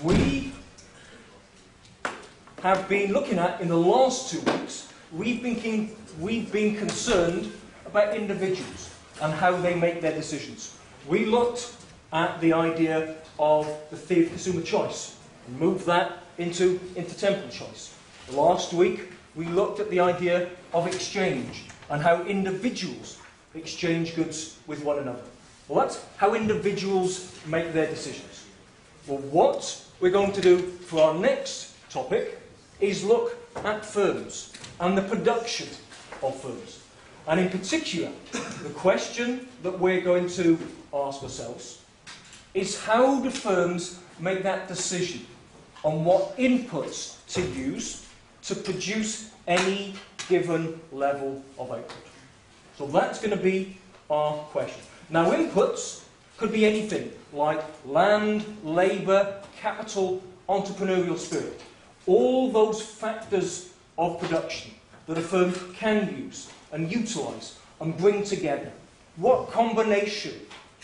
we have been looking at, in the last 2 weeks, we've been concerned about individuals and how they make their decisions. We looked at the idea of the theory of consumer choice and moved that into temporal choice. Last week, we looked at the idea of exchange and how individuals exchange goods with one another. Well, that's how individuals make their decisions. Well, what we're going to do for our next topic is look at firms and the production of firms. And in particular, the question that we're going to ask ourselves is, how do firms make that decision on what inputs to use to produce any given level of output? So that's going to be our question. Now, inputs could be anything like land, labour, capital, entrepreneurial spirit. All those factors of production that a firm can use and utilise and bring together. What combination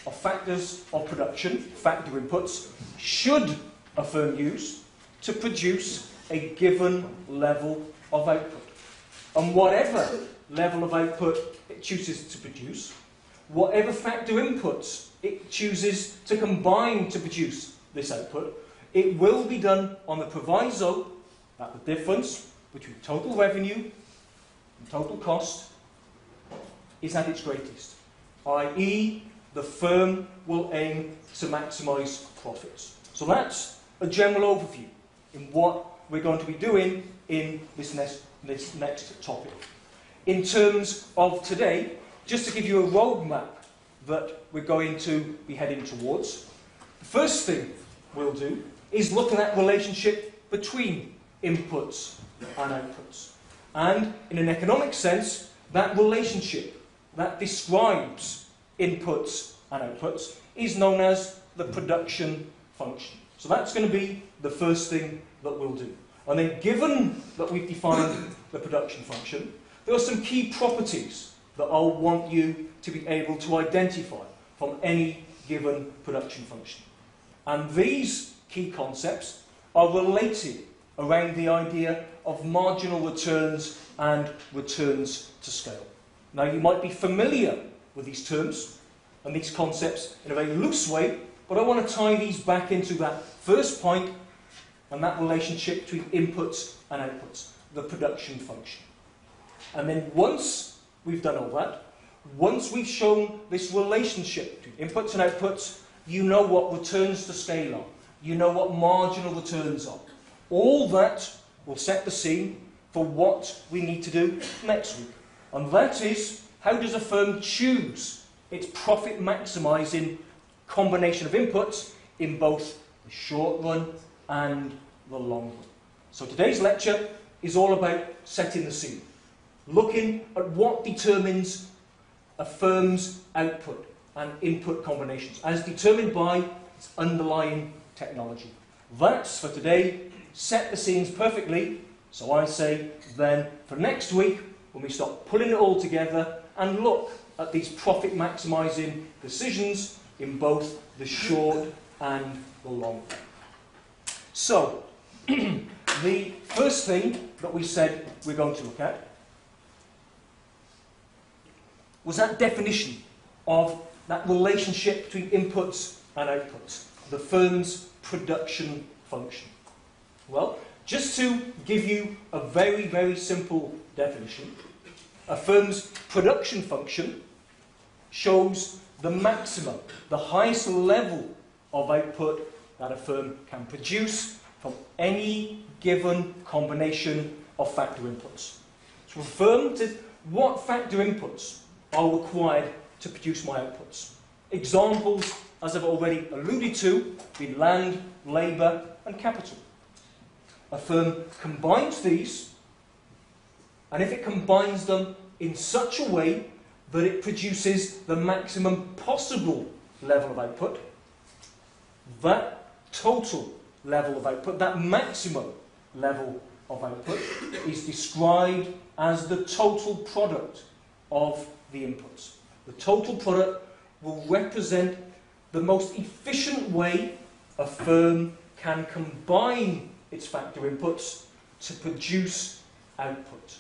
of factors of production, factor inputs, should a firm use to produce a given level of output? And whatever level of output it chooses to produce, whatever factor inputs it chooses to combine to produce this output, it will be done on the proviso that the difference between total revenue and total cost is at its greatest, i.e. the firm will aim to maximise profits. So that's a general overview in what we're going to be doing in this next topic. In terms of today, just to give you a roadmap that we're going to be heading towards, the first thing we'll do is look at that relationship between inputs and outputs. And in an economic sense, that relationship that describes inputs and outputs is known as the production function. So that's going to be the first thing that we'll do. And then, given that we've defined the production function, there are some key properties that I'll want you to be able to identify from any given production function. And these key concepts are related around the idea of marginal returns and returns to scale. Now, you might be familiar with these terms and these concepts in a very loose way, but I want to tie these back into that first point and that relationship between inputs and outputs, the production function. And then once we've done all that, once we've shown this relationship between inputs and outputs, you know what returns to scale are. You know what marginal returns are. All that will set the scene for what we need to do next week. And that is, how does a firm choose its profit maximising combination of inputs in both the short run and the long run. So today's lecture is all about setting the scene, looking at what determines a firm's output and input combinations as determined by its underlying technology. That's for today. Set the scenes perfectly. So I say then for next week, when we start pulling it all together and look at these profit maximising decisions in both the short and the long run. So, the first thing that we said we're going to look at was that definition of that relationship between inputs and outputs, the firm's production function. Well, just to give you a very, very simple definition, a firm's production function shows the maximum, the highest level of output that a firm can produce from any given combination of factor inputs. So a firm to what factor inputs are required to produce my outputs. Examples, as I've already alluded to, be land, labour and capital. A firm combines these, and if it combines them in such a way that it produces the maximum possible level of output, that total level of output, that maximum level of output, is described as the total product of the inputs. The total product will represent the most efficient way a firm can combine its factor inputs to produce output.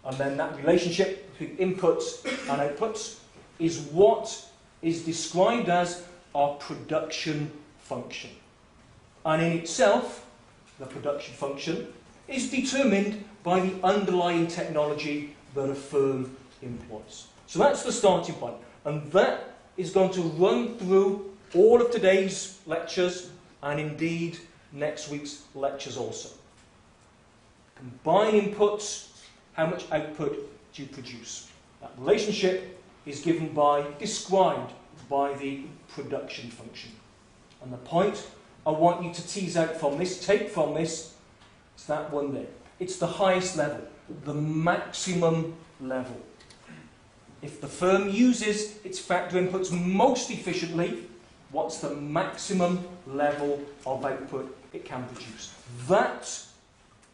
And then that relationship between inputs and outputs is what is described as our production function. And in itself, the production function is determined by the underlying technology that a firm employs. So that's the starting point. And that is going to run through all of today's lectures and indeed next week's lectures also. Combine inputs, how much output do you produce? That relationship is described by the production function. And the point I want you to tease out from this, take from this, is that one there. It's the highest level, the maximum level. If the firm uses its factor inputs most efficiently, what's the maximum level of output it can produce? That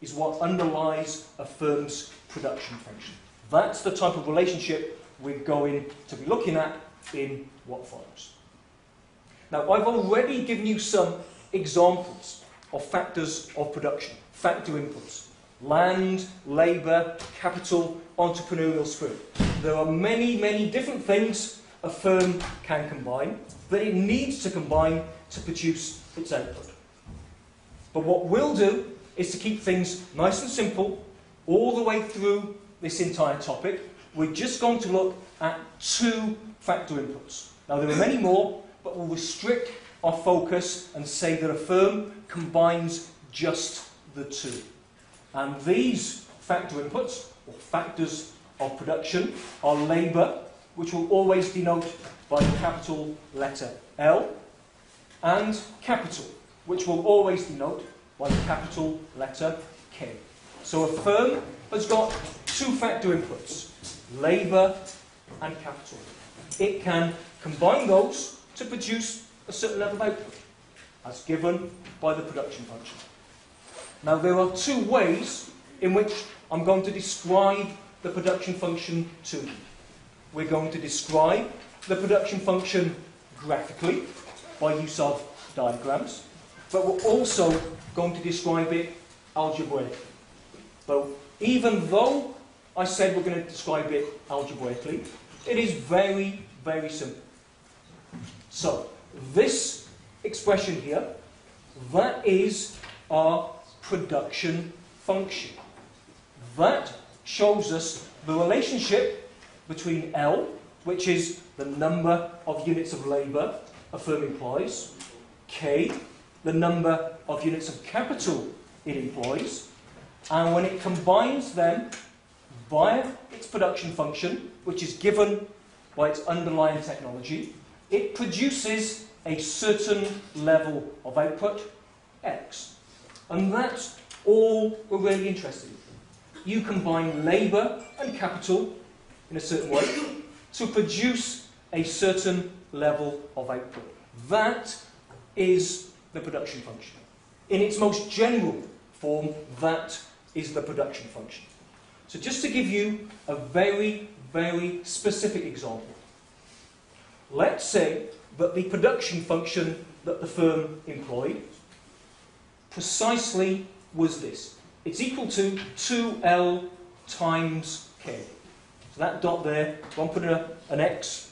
is what underlies a firm's production function. That's the type of relationship we're going to be looking at in what follows. Now, I've already given you some examples of factors of production, factor inputs: land, labour, capital, entrepreneurial spirit. There are many, many different things a firm can combine, that it needs to combine to produce its output. But what we'll do is to keep things nice and simple all the way through this entire topic. We're just going to look at 2 factor inputs. Now, there are many more, but we'll restrict our focus and say that a firm combines just the 2. And these factor inputs, or factors of production, are labour, which will always denote by the capital letter L, and capital, which will always denote by the capital letter K. So a firm has got 2 factor inputs, labour and capital. It can combine those to produce a certain level of output, as given by the production function. Now, there are 2 ways in which I'm going to describe the production function to you. We're going to describe the production function graphically by use of diagrams, but we're also going to describe it algebraically. But even though I said we're going to describe it algebraically, it is very, very simple. So, this expression here, that is our production function. That shows us the relationship between L, which is the number of units of labour a firm employs, K, the number of units of capital it employs, and when it combines them via its production function, which is given by its underlying technology, it produces a certain level of output, X. And that's all we're really interested in. You combine labour and capital in a certain way to produce a certain level of output. That is the production function. In its most general form, that is the production function. So just to give you a very, very specific example. Let's say that the production function that the firm employed precisely was this. It's equal to 2L times K. So that dot there, I'm putting an X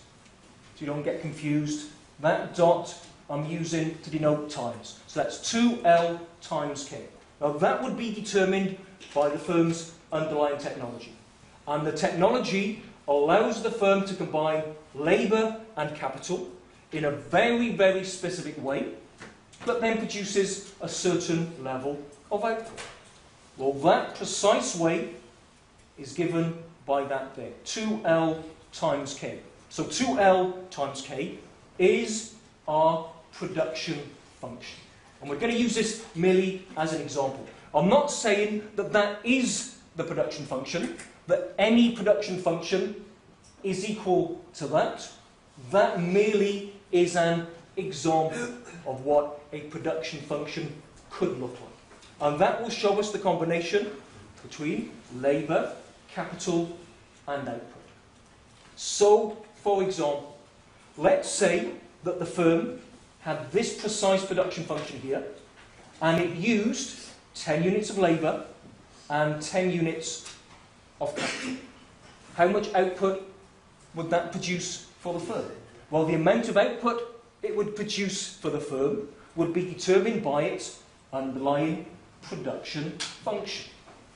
so you don't get confused. That dot I'm using to denote times. So that's 2L times K. Now that would be determined by the firm's underlying technology. And the technology allows the firm to combine labour and capital in a very, very specific way, but then produces a certain level of output. Well, that precise way is given by that there, 2L times K. So 2L times K is our production function. And we're going to use this merely as an example. I'm not saying that that is the production function, that any production function is equal to that. That merely is an example of what a production function could look like. And that will show us the combination between labour, capital and output. So, for example, let's say that the firm had this precise production function here, and it used 10 units of labour and 10 units of capital. How much output would that produce for the firm? Well, the amount of output it would produce for the firm would be determined by its underlying production function.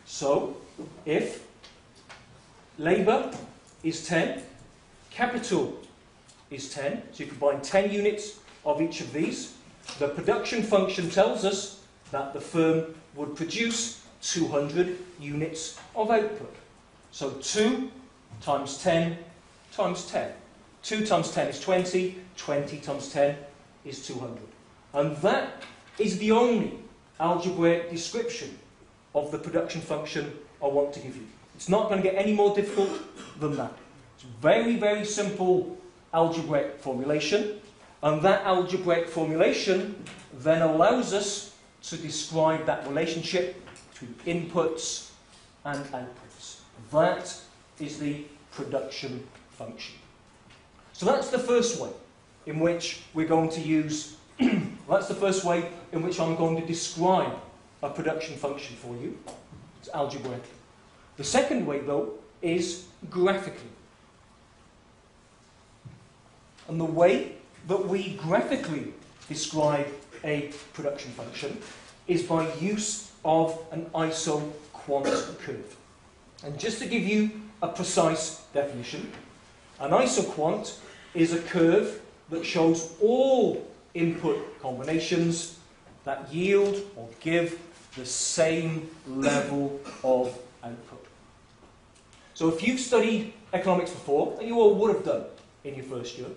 So, if labour is 10, capital is 10, so you combine 10 units of each of these, the production function tells us that the firm would produce 200 units of output. So 2 times 10 times 10. 2 times 10 is 20, 20 times 10 is 200. And that is the only algebraic description of the production function I want to give you. It's not going to get any more difficult than that. It's a very, very simple algebraic formulation, and that algebraic formulation then allows us to describe that relationship between inputs and outputs. That is the production function. So that's the first way in which we're going to use, that's the first way in which I'm going to describe a production function for you. It's algebraic. The second way, though, is graphically. And the way that we graphically describe a production function is by use of an isoquant curve. And just to give you a precise definition, an isoquant is a curve that shows all input combinations that yield or give the same level of output. So if you've studied economics before, and you all would have done in your first year,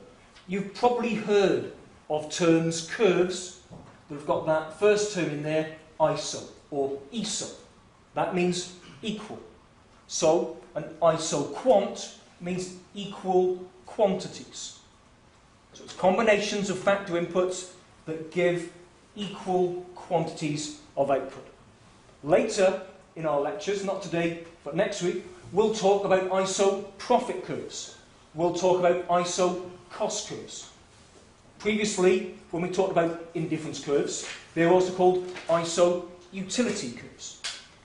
you've probably heard of terms, curves, that have got that first term in there, iso, or iso. That means equal. So an isoquant means equal quantities. So it's combinations of factor inputs that give equal quantities of output. Later in our lectures, not today, but next week, we'll talk about iso profit curves. We'll talk about iso cost curves. Previously, when we talked about indifference curves, they were also called iso utility curves.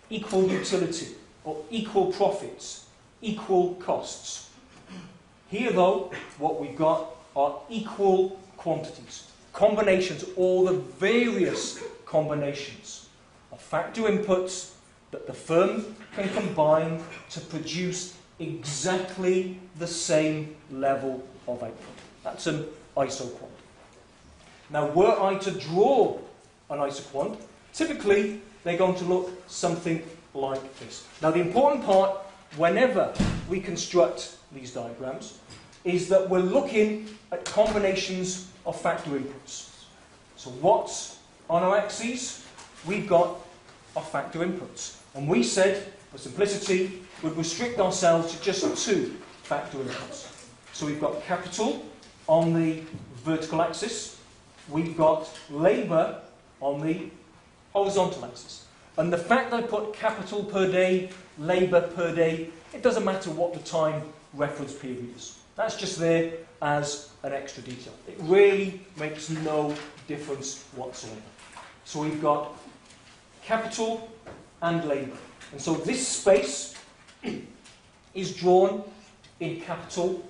Equal utility, or equal profits, equal costs. Here, though, what we've got are equal quantities. Combinations, all the various combinations of factor inputs that the firm can combine to produce exactly the same level of output. That's an isoquant. Now, were I to draw an isoquant, typically they're going to look something like this. Now, the important part, whenever we construct these diagrams, is that we're looking at combinations of factor inputs. So what's on our axes? We've got our factor inputs. And we said, for simplicity, we'd restrict ourselves to just 2 factor inputs. So we've got capital on the vertical axis. We've got labour on the horizontal axis. And the fact that I put capital per day, labour per day, it doesn't matter what the time reference period is. That's just there as an extra detail. It really makes no difference whatsoever. So we've got capital and labour. And so this space is drawn in capital,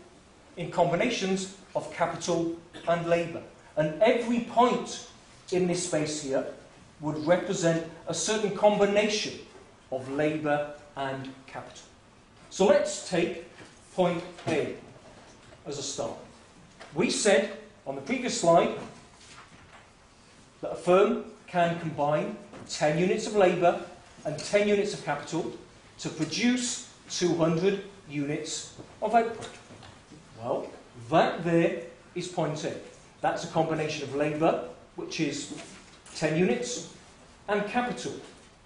in combinations of capital and labour. And every point in this space here would represent a certain combination of labour and capital. So let's take point A as a start. We said on the previous slide that a firm can combine 10 units of labour and 10 units of capital to produce 200 units of output. Well, that there is point A. That's a combination of labour, which is 10 units, and capital,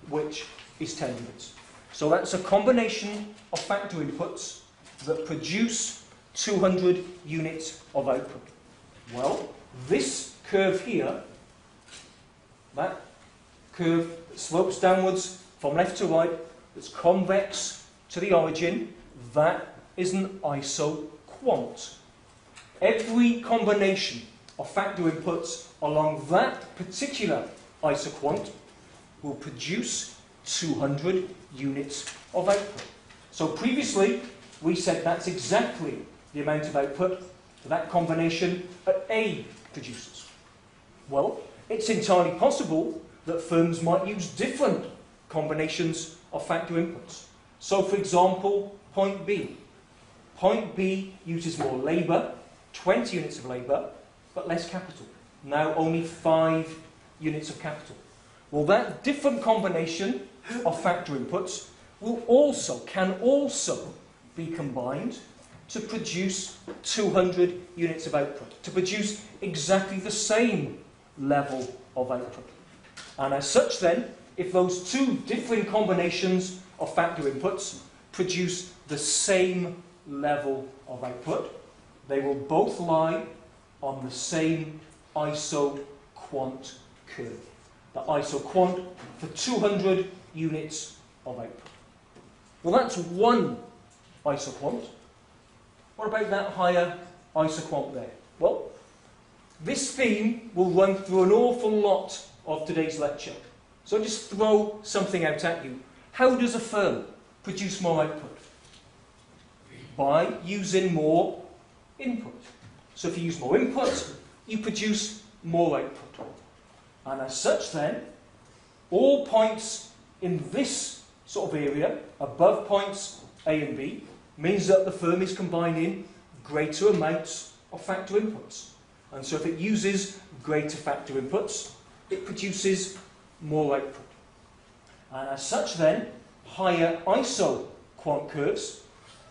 which is 10 units. So that's a combination of factor inputs that produce 200 units of output. Well, this curve here, that curve that slopes downwards from left to right, that's convex to the origin, that is an isoquant. Every combination of factor inputs along that particular isoquant will produce 200 units of output. So previously, we said that's exactly the amount of output that combination at A produces. Well, it's entirely possible that firms might use different combinations of factor inputs. So, for example, point B. Point B uses more labour, 20 units of labour, but less capital. Now only 5 units of capital. Well, that different combination of factor inputs can also be combined to produce 200 units of output, to produce exactly the same level of output. And as such then, if those two different combinations of factor inputs produce the same level of output, they will both lie on the same isoquant curve. The isoquant for 200 units of output. Well, that's one isoquant. What about that higher isoquant there? Well, this theme will run through an awful lot of today's lecture. So I'll just throw something out at you. How does a firm produce more output? By using more input. So if you use more input, you produce more output. And as such then, all points in this sort of area, above points A and B, means that the firm is combining greater amounts of factor inputs. And so if it uses greater factor inputs, it produces more output. And as such then, higher isoquant curves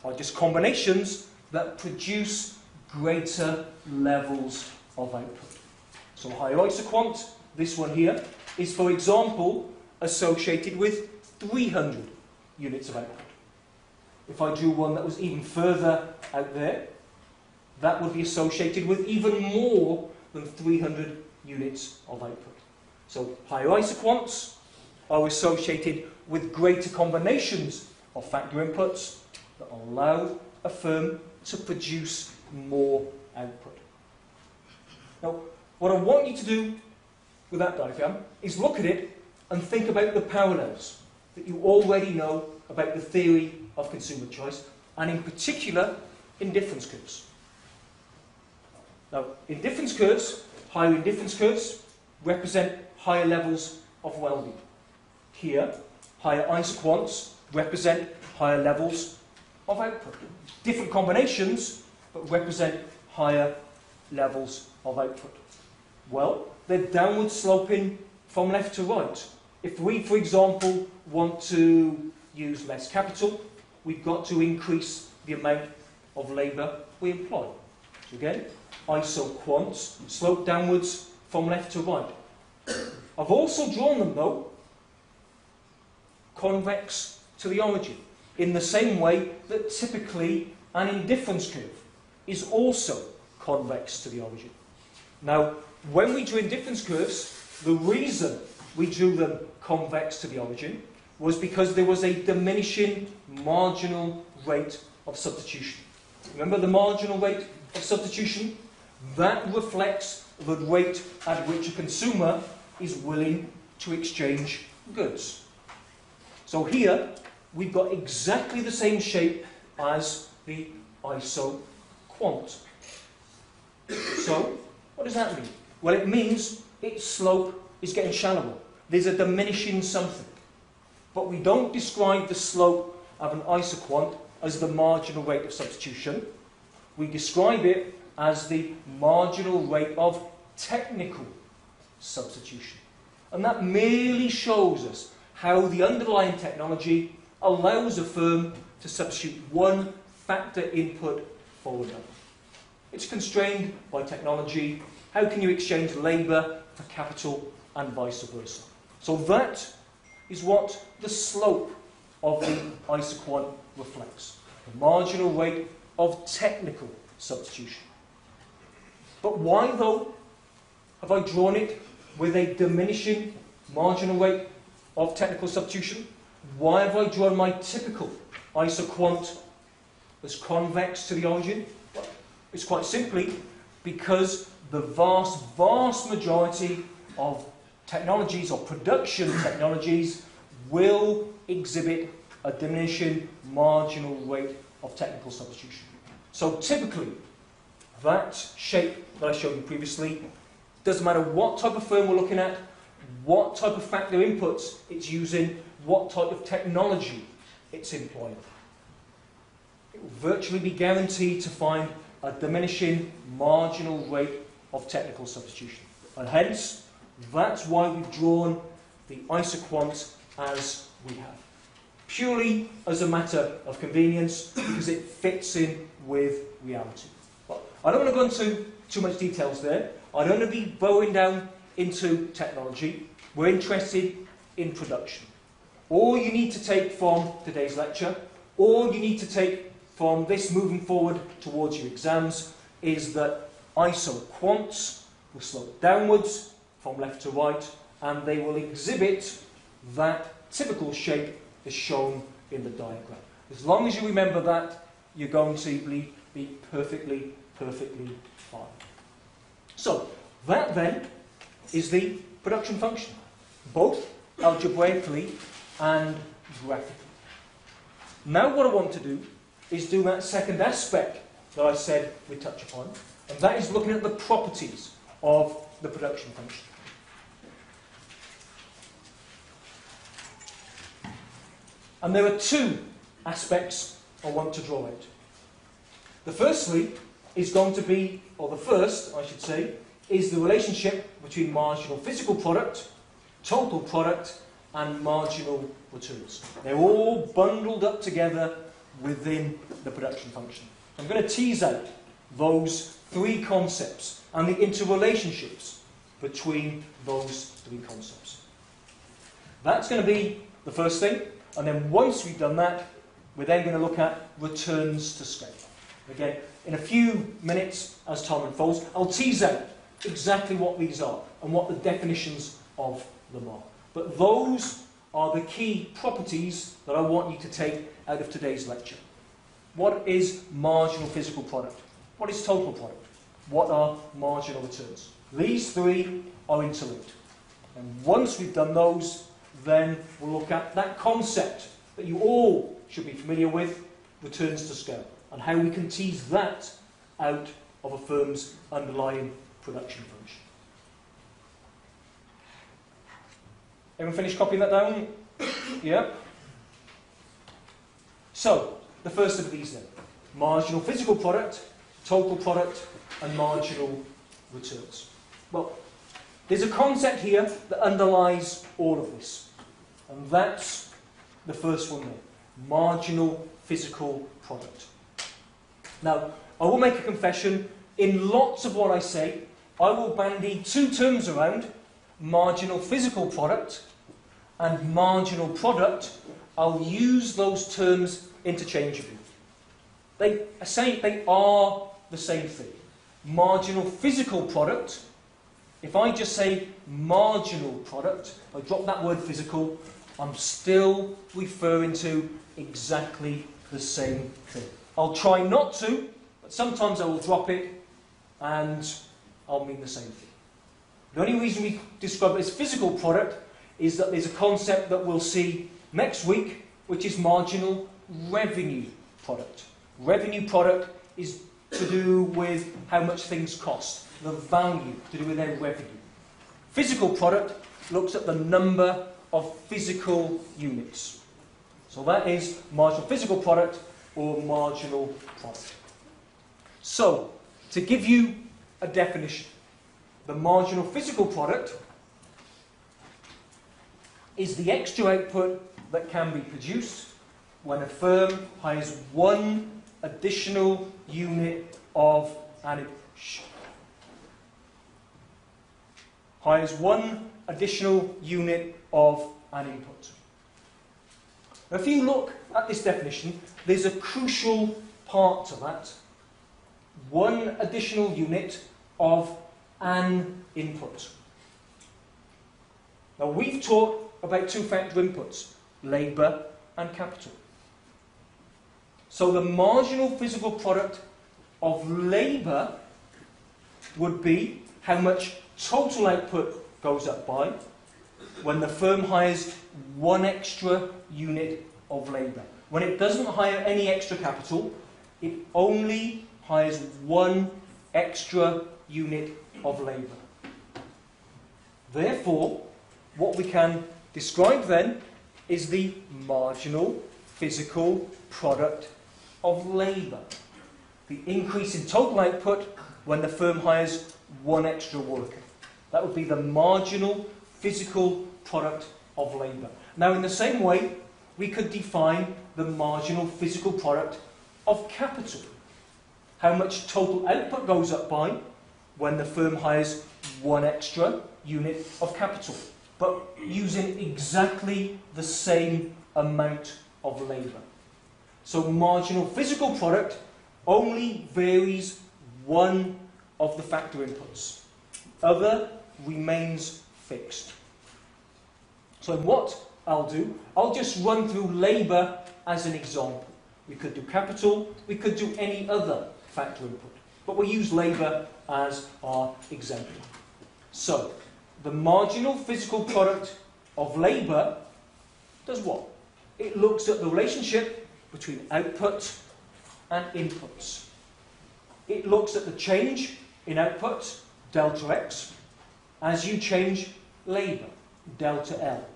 are just combinations that produce greater levels of output. So higher isoquant, this one here, is for example associated with 300 units of output. If I drew one that was even further out there, that would be associated with even more than 300 units of output. So higher isoquants are associated with greater combinations of factor inputs that allow a firm to produce more output. Now, what I want you to do with that diagram is look at it and think about the parallels that you already know about the theory of consumer choice, and in particular, indifference curves. Now, indifference curves, higher indifference curves, represent higher levels of well-being. Here, higher isoquants represent higher levels of output. Different combinations, but represent higher levels of output. Well, they're downward sloping from left to right. If we, for example, want to use less capital, we've got to increase the amount of labour we employ. So again, isoquants slope downwards from left to right. I've also drawn them, though, convex to the origin, in the same way that typically an indifference curve is also convex to the origin. Now, when we drew indifference curves, the reason we drew them convex to the origin was because there was a diminishing marginal rate of substitution. Remember the marginal rate of substitution? That reflects the rate at which a consumer is willing to exchange goods. So here, we've got exactly the same shape as the isoquant. So, what does that mean? Well, it means its slope is getting shallower. There's a diminishing something. But we don't describe the slope of an isoquant as the marginal rate of substitution. We describe it as the marginal rate of technical substitution. And that merely shows us how the underlying technology allows a firm to substitute one factor input for another. It's constrained by technology. How can you exchange labour for capital and vice versa? So that is what the slope of the isoquant reflects. The marginal rate of technical substitution. But why, though, have I drawn it with a diminishing marginal rate of technical substitution? Why have I drawn my typical isoquant as convex to the origin? Well, it's quite simply because the vast majority of technologies or production technologies will exhibit a diminishing marginal rate of technical substitution. So typically, that shape that I showed you previously, doesn't matter what type of firm we're looking at, what type of factor inputs it's using, what type of technology it's employing. It will virtually be guaranteed to find a diminishing marginal rate of technical substitution. And hence, that's why we've drawn the isoquant as we have. Purely as a matter of convenience, because it fits in with reality. But I don't want to go into too much details there. I don't want to be bowing down into technology. We're interested in production. All you need to take from today's lecture, all you need to take from this moving forward towards your exams, is that isoquants will slope downwards from left to right, and they will exhibit that typical shape as shown in the diagram. As long as you remember that, you're going to be perfectly fine. So, that then is the production function, both algebraically and graphically. Now what I want to do is do that second aspect that I said we'd touch upon, and that is looking at the properties of the production function. And there are two aspects I want to draw out. The firstly is going to be, or the first, I should say, is the relationship between marginal physical product, total product, and marginal returns. They're all bundled up together within the production function. I'm going to tease out those three concepts and the interrelationships between those three concepts. That's going to be the first thing, and then once we've done that, we're then going to look at returns to scale. Again, in a few minutes, as time unfolds, I'll tease out exactly what these are and what the definitions of them are. But those are the key properties that I want you to take out of today's lecture. What is marginal physical product? What is total product? What are marginal returns? These three are interlinked. And once we've done those, then we'll look at that concept that you all should be familiar with, returns to scale, and how we can tease that out of a firm's underlying production function. Everyone finished copying that down? Yeah? So, the first of these then. Marginal physical product, total product, and marginal returns. Well, there's a concept here that underlies all of this. And that's the first one there. Marginal physical product. Now, I will make a confession. In lots of what I say, I will bandy two terms around, marginal physical product and marginal product. I'll use those terms interchangeably. They are the same thing. Marginal physical product, if I just say marginal product, I drop that word physical, I'm still referring to exactly the same thing. I'll try not to, but sometimes I will drop it and I'll mean the same thing. The only reason we describe it as physical product is that there's a concept that we'll see next week, which is marginal revenue product. Revenue product is to do with how much things cost, the value, to do with their revenue. Physical product looks at the number of physical units. So that is marginal physical product or marginal product. So, to give you a definition, the marginal physical product is the extra output that can be produced when a firm hires one additional unit of an input. Now, if you look at this definition, there's a crucial part to that. One additional unit of an input. Now, we've talked about two-factor inputs, labour and capital. So the marginal physical product of labour would be how much total output goes up by, when the firm hires one extra unit of labour. When it doesn't hire any extra capital, it only hires one extra unit of labour. Therefore, what we can describe then is the marginal physical product of labour. The increase in total output when the firm hires one extra worker. That would be the marginal physical product of labour. Now, in the same way, we could define the marginal physical product of capital. How much total output goes up by when the firm hires one extra unit of capital, but using exactly the same amount of labour. So marginal physical product only varies one of the factor inputs. Other remains fixed. So what I'll do, I'll just run through labour as an example. We could do capital, we could do any other factor input, but we'll use labour as our example. So, the marginal physical product of labour does what? It looks at the relationship between output and inputs. It looks at the change in output, delta X, as you change labour, delta L.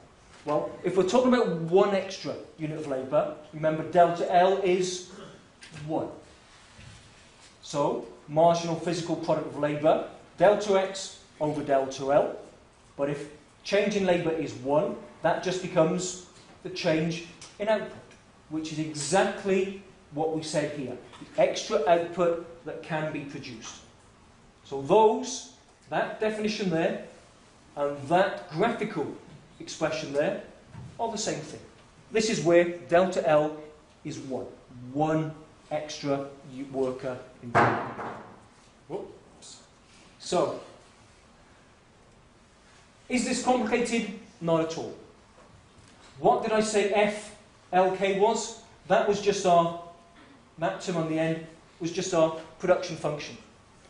Well, if we're talking about one extra unit of labour, remember delta L is 1. So, marginal physical product of labour, delta X over delta L. But if change in labour is 1, that just becomes the change in output, which is exactly what we said here, the extra output that can be produced. So that definition there, and that graphical expression there are the same thing. This is where delta L is 1. One extra worker in time. Whoops. So, is this complicated? Not at all. What did I say FLK was? That was just that term on the end was just our production function.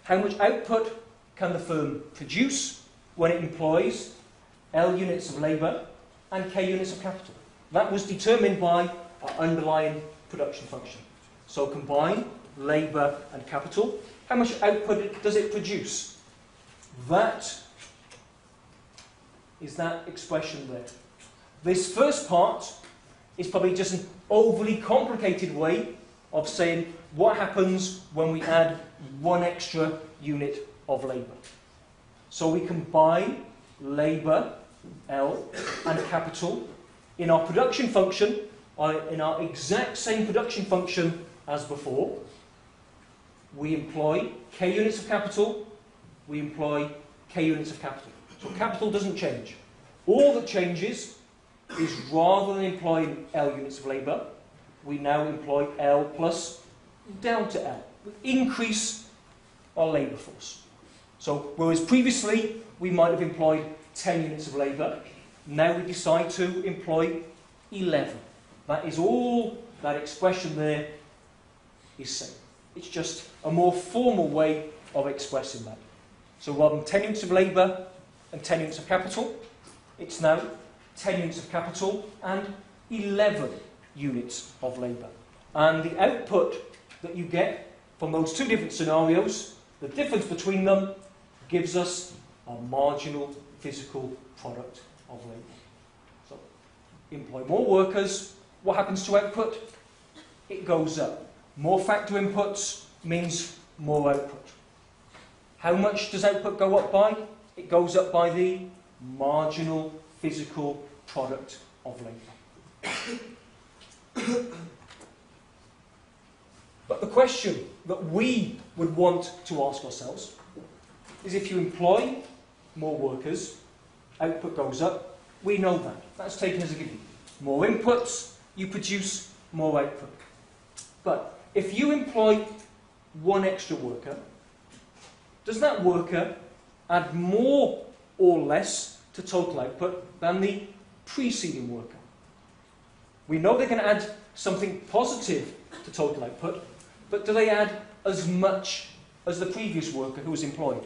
How much output can the firm produce when it employs L units of labour and K units of capital? That was determined by our underlying production function. So combine labour and capital. How much output does it produce? That is that expression there. This first part is probably just an overly complicated way of saying what happens when we add one extra unit of labour. So we combine labour, L, and capital in our production function, in our exact same production function as before. We employ K units of capital, we employ K units of capital. So capital doesn't change. All that changes is rather than employing L units of labour, we now employ L plus delta L. We increase our labour force. So whereas previously we might have employed 10 units of labour, now we decide to employ 11. That is all that expression there is saying. It's just a more formal way of expressing that. So rather than 10 units of labour and 10 units of capital, it's now 10 units of capital and 11 units of labour. And the output that you get from those two different scenarios, the difference between them gives us a marginal physical product of labour. So, employ more workers, what happens to output? It goes up. More factor inputs means more output. How much does output go up by? It goes up by the marginal physical product of labour. But the question that we would want to ask ourselves is if you employ more workers, output goes up. We know that. That's taken as a given. More inputs, you produce more output. But if you employ one extra worker, does that worker add more or less to total output than the preceding worker? We know they can add something positive to total output, but do they add as much as the previous worker who was employed?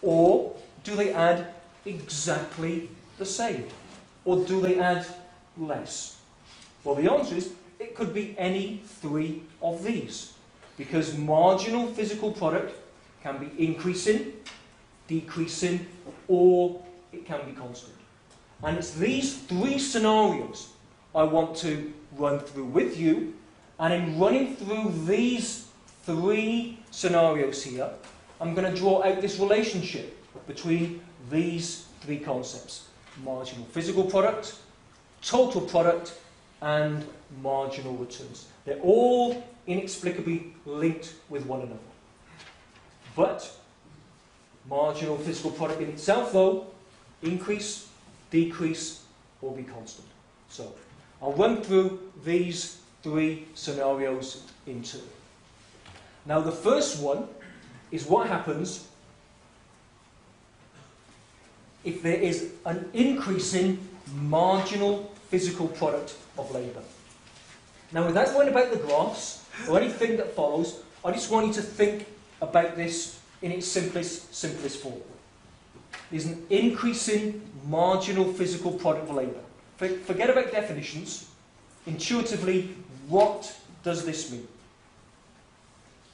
Or do they add exactly the same? Or do they add less? Well, the answer is it could be any three of these, because marginal physical product can be increasing, decreasing, or it can be constant. And it's these three scenarios I want to run through with you. And in running through these three scenarios here, I'm going to draw out this relationship between these three concepts: marginal physical product, total product, and marginal returns. They're all inexplicably linked with one another. But marginal physical product in itself, though, increase, decrease, or be constant. So I'll run through these three scenarios in turn. Now, the first one is what happens if there is an increase in marginal physical product of labour. Now, without worrying about the graphs or anything that follows, I just want you to think about this in its simplest form. There's an increase in marginal physical product of labour. Forget about definitions. Intuitively, what does this mean?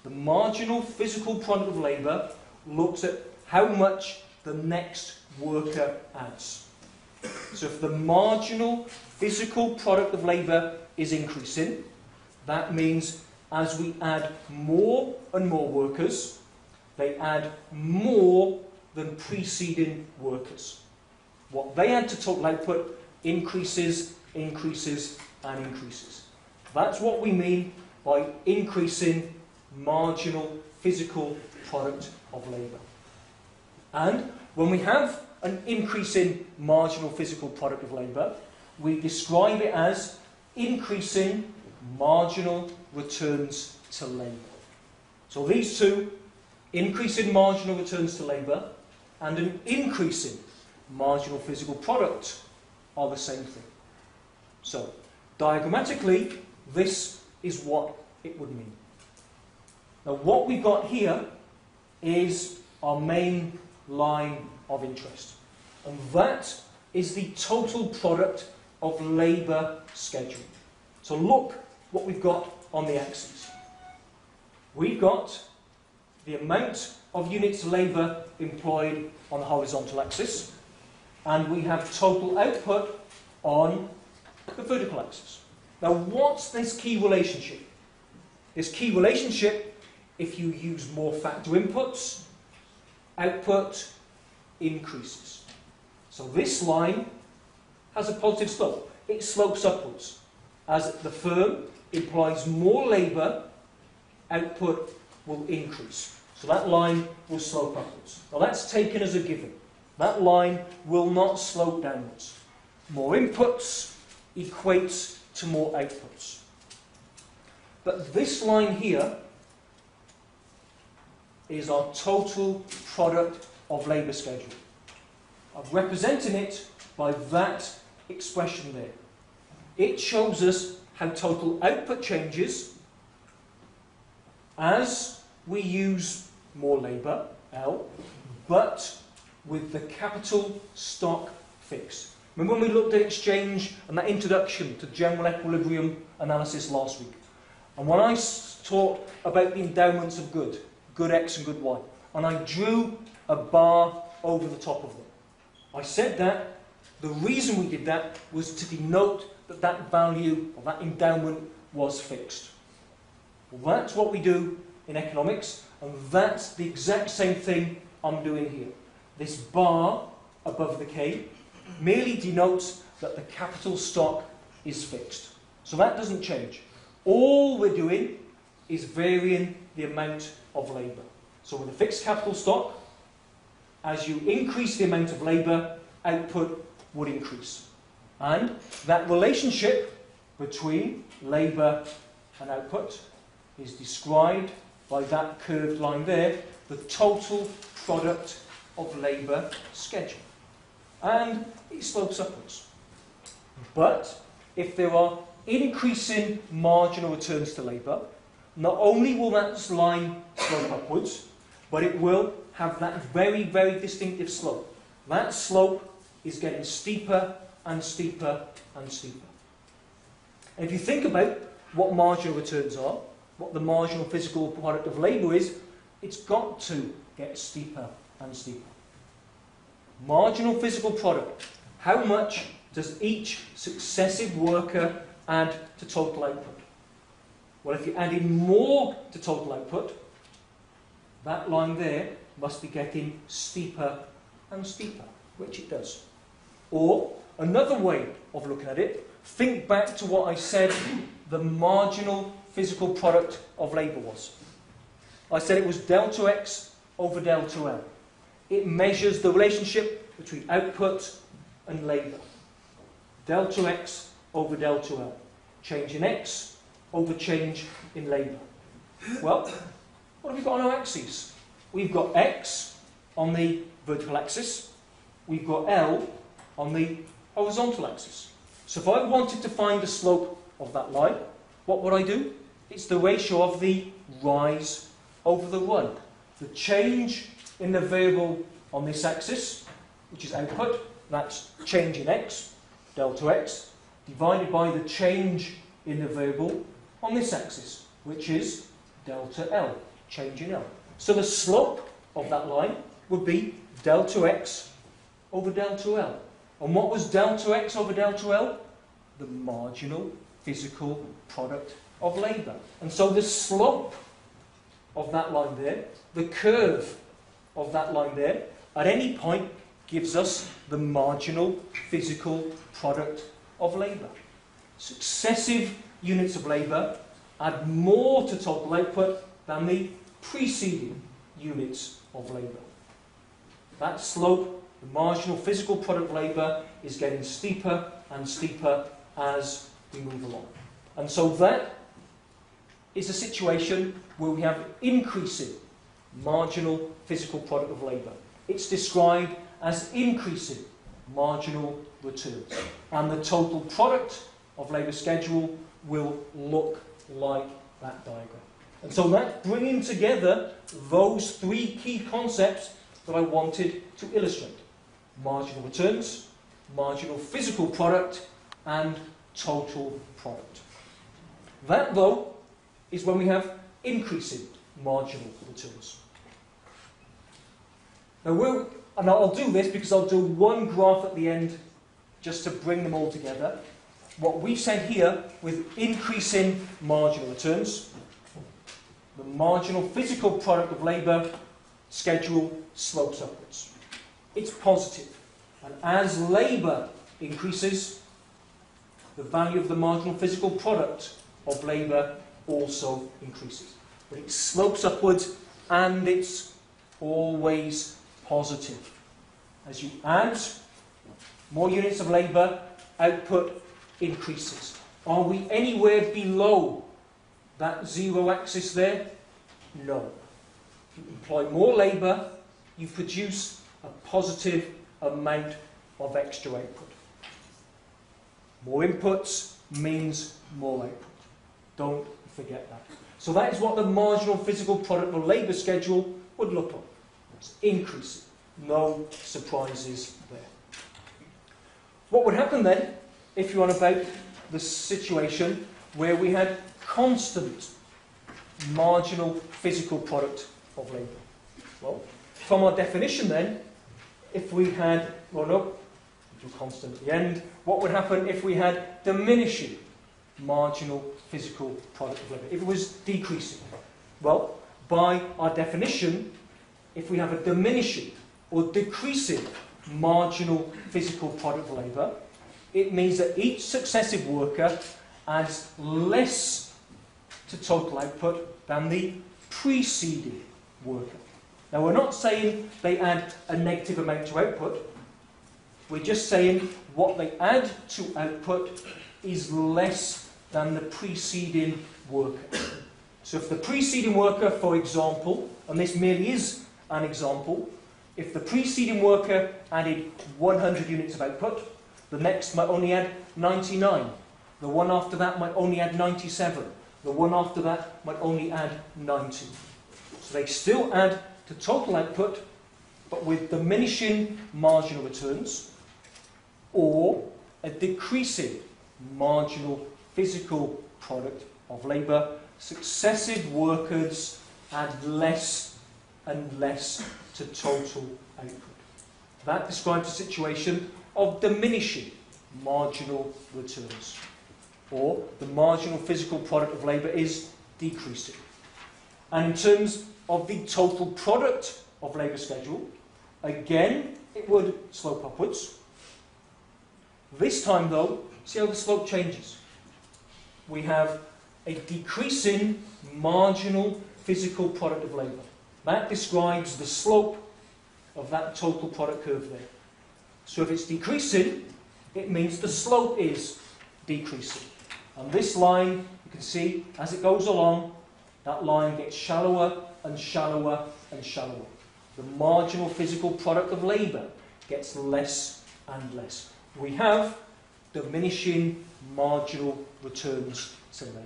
The marginal physical product of labour looks at how much the next worker adds. So if the marginal physical product of labour is increasing, that means as we add more and more workers, they add more than preceding workers. What they add to total output increases, increases, and increases. That's what we mean by increasing marginal physical product of labour. And when we have an increase in marginal physical product of labour, we describe it as increasing marginal returns to labour. So these two, increase in marginal returns to labour and an increase in marginal physical product, are the same thing. So, diagrammatically, this is what it would mean. Now, what we've got here is our main line of interest. And that is the total product of labour schedule. So look what we've got on the axis. We've got the amount of units of labour employed on the horizontal axis, and we have total output on the vertical axis. Now, what's this key relationship? This key relationship, if you use more factor inputs, output increases. So this line has a positive slope. It slopes upwards. As the firm employs more labour, output will increase. So that line will slope upwards. Now that's taken as a given. That line will not slope downwards. More inputs equates to more outputs. But this line here is our total product of labour schedule. I'm representing it by that expression there. It shows us how total output changes as we use more labour, L, but with the capital stock fixed. Remember when we looked at exchange and that introduction to general equilibrium analysis last week? And when I talked about the endowments of good X and good Y, and I drew a bar over the top of them, I said that the reason we did that was to denote that that value, or that endowment, was fixed. Well, that's what we do in economics, and that's the exact same thing I'm doing here. This bar above the K merely denotes that the capital stock is fixed. So that doesn't change. All we're doing is varying the amount of labour. So with a fixed capital stock, as you increase the amount of labour, output would increase. And that relationship between labour and output is described by that curved line there, the total product of labour schedule. And it slopes upwards. But if there are increasing marginal returns to labour, not only will that line slope upwards, but it will have that very, very distinctive slope. That slope is getting steeper and steeper and steeper. And if you think about what marginal returns are, what the marginal physical product of labour is, it's got to get steeper and steeper. Marginal physical product. How much does each successive worker add to total output? Well, if you're adding more to total output, that line there must be getting steeper and steeper, which it does. Or, another way of looking at it, think back to what I said the marginal physical product of labour was. I said it was delta X over delta L. It measures the relationship between output and labour. Delta X over delta L. Change in X over change in labour. Well, what have we got on our axes? We've got X on the vertical axis. We've got L on the horizontal axis. So if I wanted to find the slope of that line, what would I do? It's the ratio of the rise over the run. The change in the variable on this axis, which is output, that's change in X, delta X, divided by the change in the variable on this axis, which is delta L, change in L. So the slope of that line would be delta X over delta L. And what was delta X over delta L? The marginal physical product of labour. And so the slope of that line there, the curve of that line there, at any point gives us the marginal physical product of labour. Successive units of labour add more to total output than the preceding units of labour. That slope, the marginal physical product of labour, is getting steeper and steeper as we move along. And so that is a situation where we have increasing marginal physical product of labour. It's described as increasing marginal returns. And the total product of labour schedule will look like that diagram. And so that's bringing together those three key concepts that I wanted to illustrate. Marginal returns, marginal physical product, and total product. That, though, is when we have increasing marginal returns. Now, and I'll do this because I'll do one graph at the end just to bring them all together. What we've said here with increasing marginal returns, the marginal physical product of labour schedule slopes upwards. It's positive. And as labour increases, the value of the marginal physical product of labour also increases. But it slopes upwards and it's always positive. As you add more units of labour, output increases. Are we anywhere below that zero axis there? No. If you employ more labour, you produce a positive amount of extra output. More inputs means more output. Don't forget that. So that is what the marginal physical product of labour schedule would look like. It's increasing. No surprises there. What would happen then if you're on about the situation where we had constant marginal physical product of labour? Well, from our definition then, if we had, well no, do constant at the end, what would happen if we had diminishing marginal physical product of labour? If it was decreasing? Well, by our definition, if we have a diminishing or decreasing marginal physical product of labour, it means that each successive worker adds less to total output than the preceding worker. Now, we're not saying they add a negative amount to output. We're just saying what they add to output is less than the preceding worker. So if the preceding worker, for example, and this merely is an example, if the preceding worker added 100 units of output, the next might only add 99. The one after that might only add 97. The one after that might only add 90. So they still add to total output, but with diminishing marginal returns. or a decreasing marginal physical product of labour. Successive workers add less and less to total output. That describes a situation of diminishing marginal returns, or the marginal physical product of labour is decreasing. And in terms of the total product of labour schedule, again, it would slope upwards. This time, though, see how the slope changes. We have a decreasing marginal physical product of labour. That describes the slope of that total product curve there. So if it's decreasing, it means the slope is decreasing. And this line, you can see, as it goes along, that line gets shallower and shallower and shallower. The marginal physical product of labour gets less and less. We have diminishing marginal returns to labour.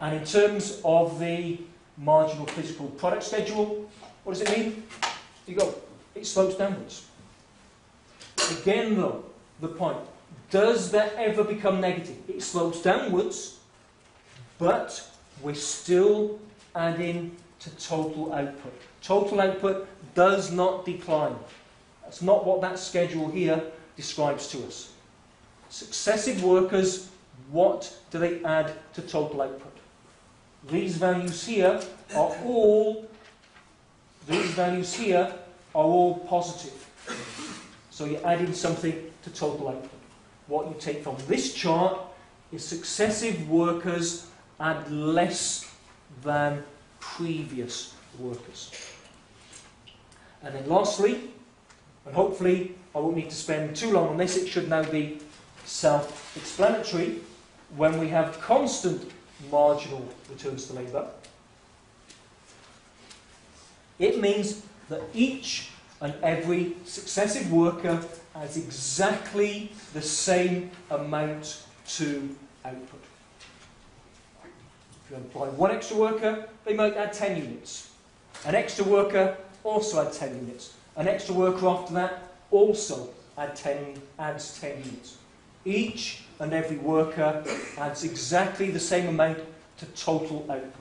And in terms of the marginal physical product schedule, what does it mean? You go, it slopes downwards. Again though, the point, does that ever become negative? It slopes downwards, but we're still adding to total output. Total output does not decline. That's not what that schedule here describes to us. Successive workers, what do they add to total output? These values here are all positive. So you're adding something to total output. What you take from this chart is successive workers add less than previous workers. And then lastly, and hopefully I won't need to spend too long on this, it should now be self-explanatory, when we have constant marginal returns to labour, it means that each and every successive worker adds exactly the same amount to output. If you employ one extra worker, they might add 10 units. An extra worker also adds 10 units. An extra worker after that also adds 10 units. Each and every worker adds exactly the same amount to total output.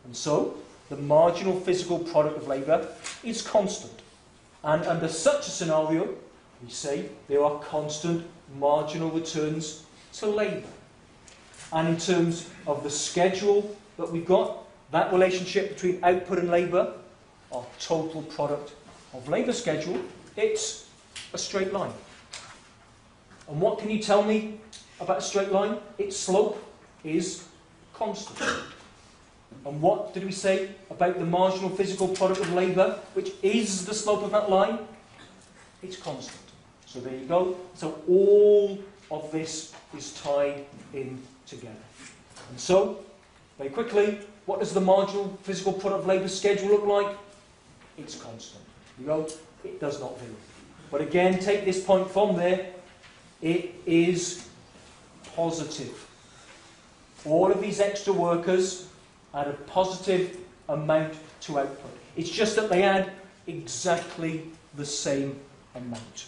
And so, the marginal physical product of labour is constant. And under such a scenario, we say there are constant marginal returns to labour. And in terms of the schedule that we've got, that relationship between output and labour, our total product of labour schedule, it's a straight line. And what can you tell me about a straight line? Its slope is constant. And what did we say about the marginal physical product of labour, which is the slope of that line? It's constant. So there you go. So all of this is tied in together. And so, very quickly, what does the marginal physical product of labour schedule look like? It's constant. You go, it does not vary. But again, take this point from there, it is positive. All of these extra workers add a positive amount to output. It's just that they add exactly the same amount.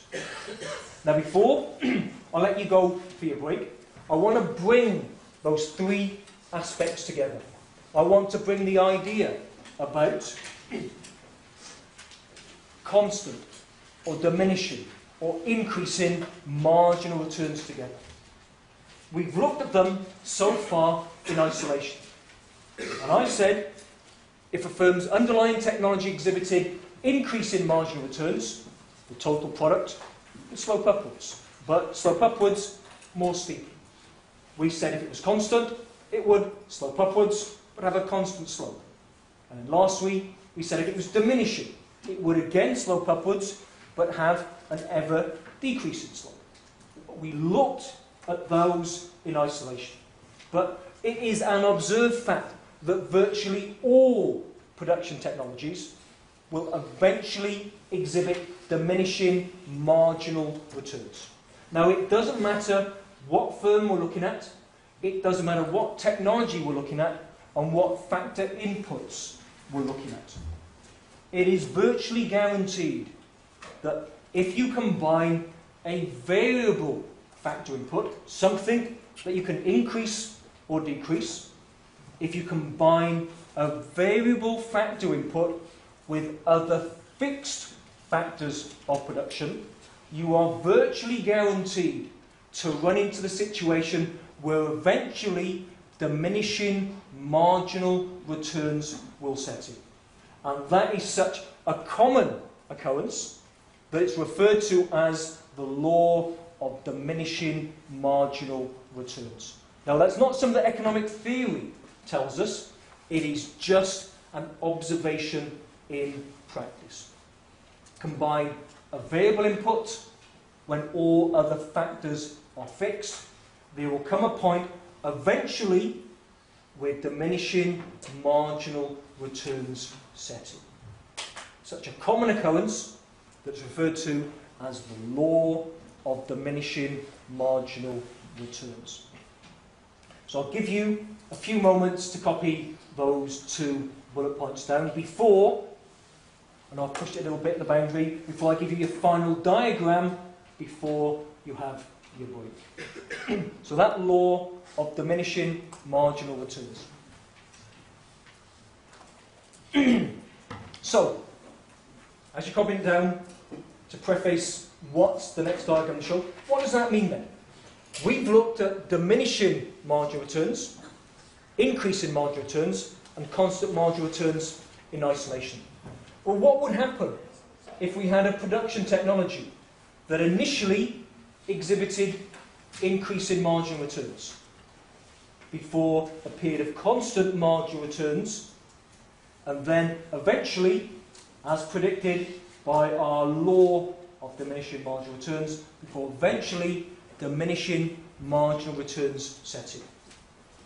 Now before I let you go for your break, I want to bring those three aspects together. I want to bring the idea about constant or diminishing or increasing marginal returns together. We've looked at them so far in isolation. And I said, if a firm's underlying technology exhibited increasing marginal returns, the total product would slope upwards. But slope upwards more steeply. We said if it was constant, it would slope upwards, but have a constant slope. And then last week, we said if it was diminishing, it would again slope upwards, but have an ever decreasing slope. We looked at those in isolation. But it is an observed fact that virtually all production technologies will eventually exhibit diminishing marginal returns. Now, it doesn't matter what firm we're looking at, it doesn't matter what technology we're looking at, and what factor inputs we're looking at. It is virtually guaranteed that if you combine a variable factor input, something that you can increase or decrease, if you combine a variable factor input with other fixed factors of production, you are virtually guaranteed to run into the situation where eventually diminishing marginal returns will set in. And that is such a common occurrence that it's referred to as the law of diminishing marginal returns. Now, that's not something that economic theory tells us. It is just an observation in practice. Combine a variable input when all other factors are fixed. There will come a point eventually where diminishing marginal returns set in. Such a common occurrence that's referred to as the law of diminishing marginal returns. So I'll give you a few moments to copy those two bullet points down before, and I'll push it a little bit in the boundary, before I give you your final diagram before you have your break. So that law of diminishing marginal returns. So, as you're copying it down, to preface what's the next diagram to show, what does that mean then? We've looked at diminishing marginal returns, increasing marginal returns, and constant marginal returns in isolation. Well, what would happen if we had a production technology that initially exhibited increasing marginal returns before a period of constant marginal returns, and then eventually, as predicted by our law of diminishing marginal returns, before eventually diminishing marginal returns set in?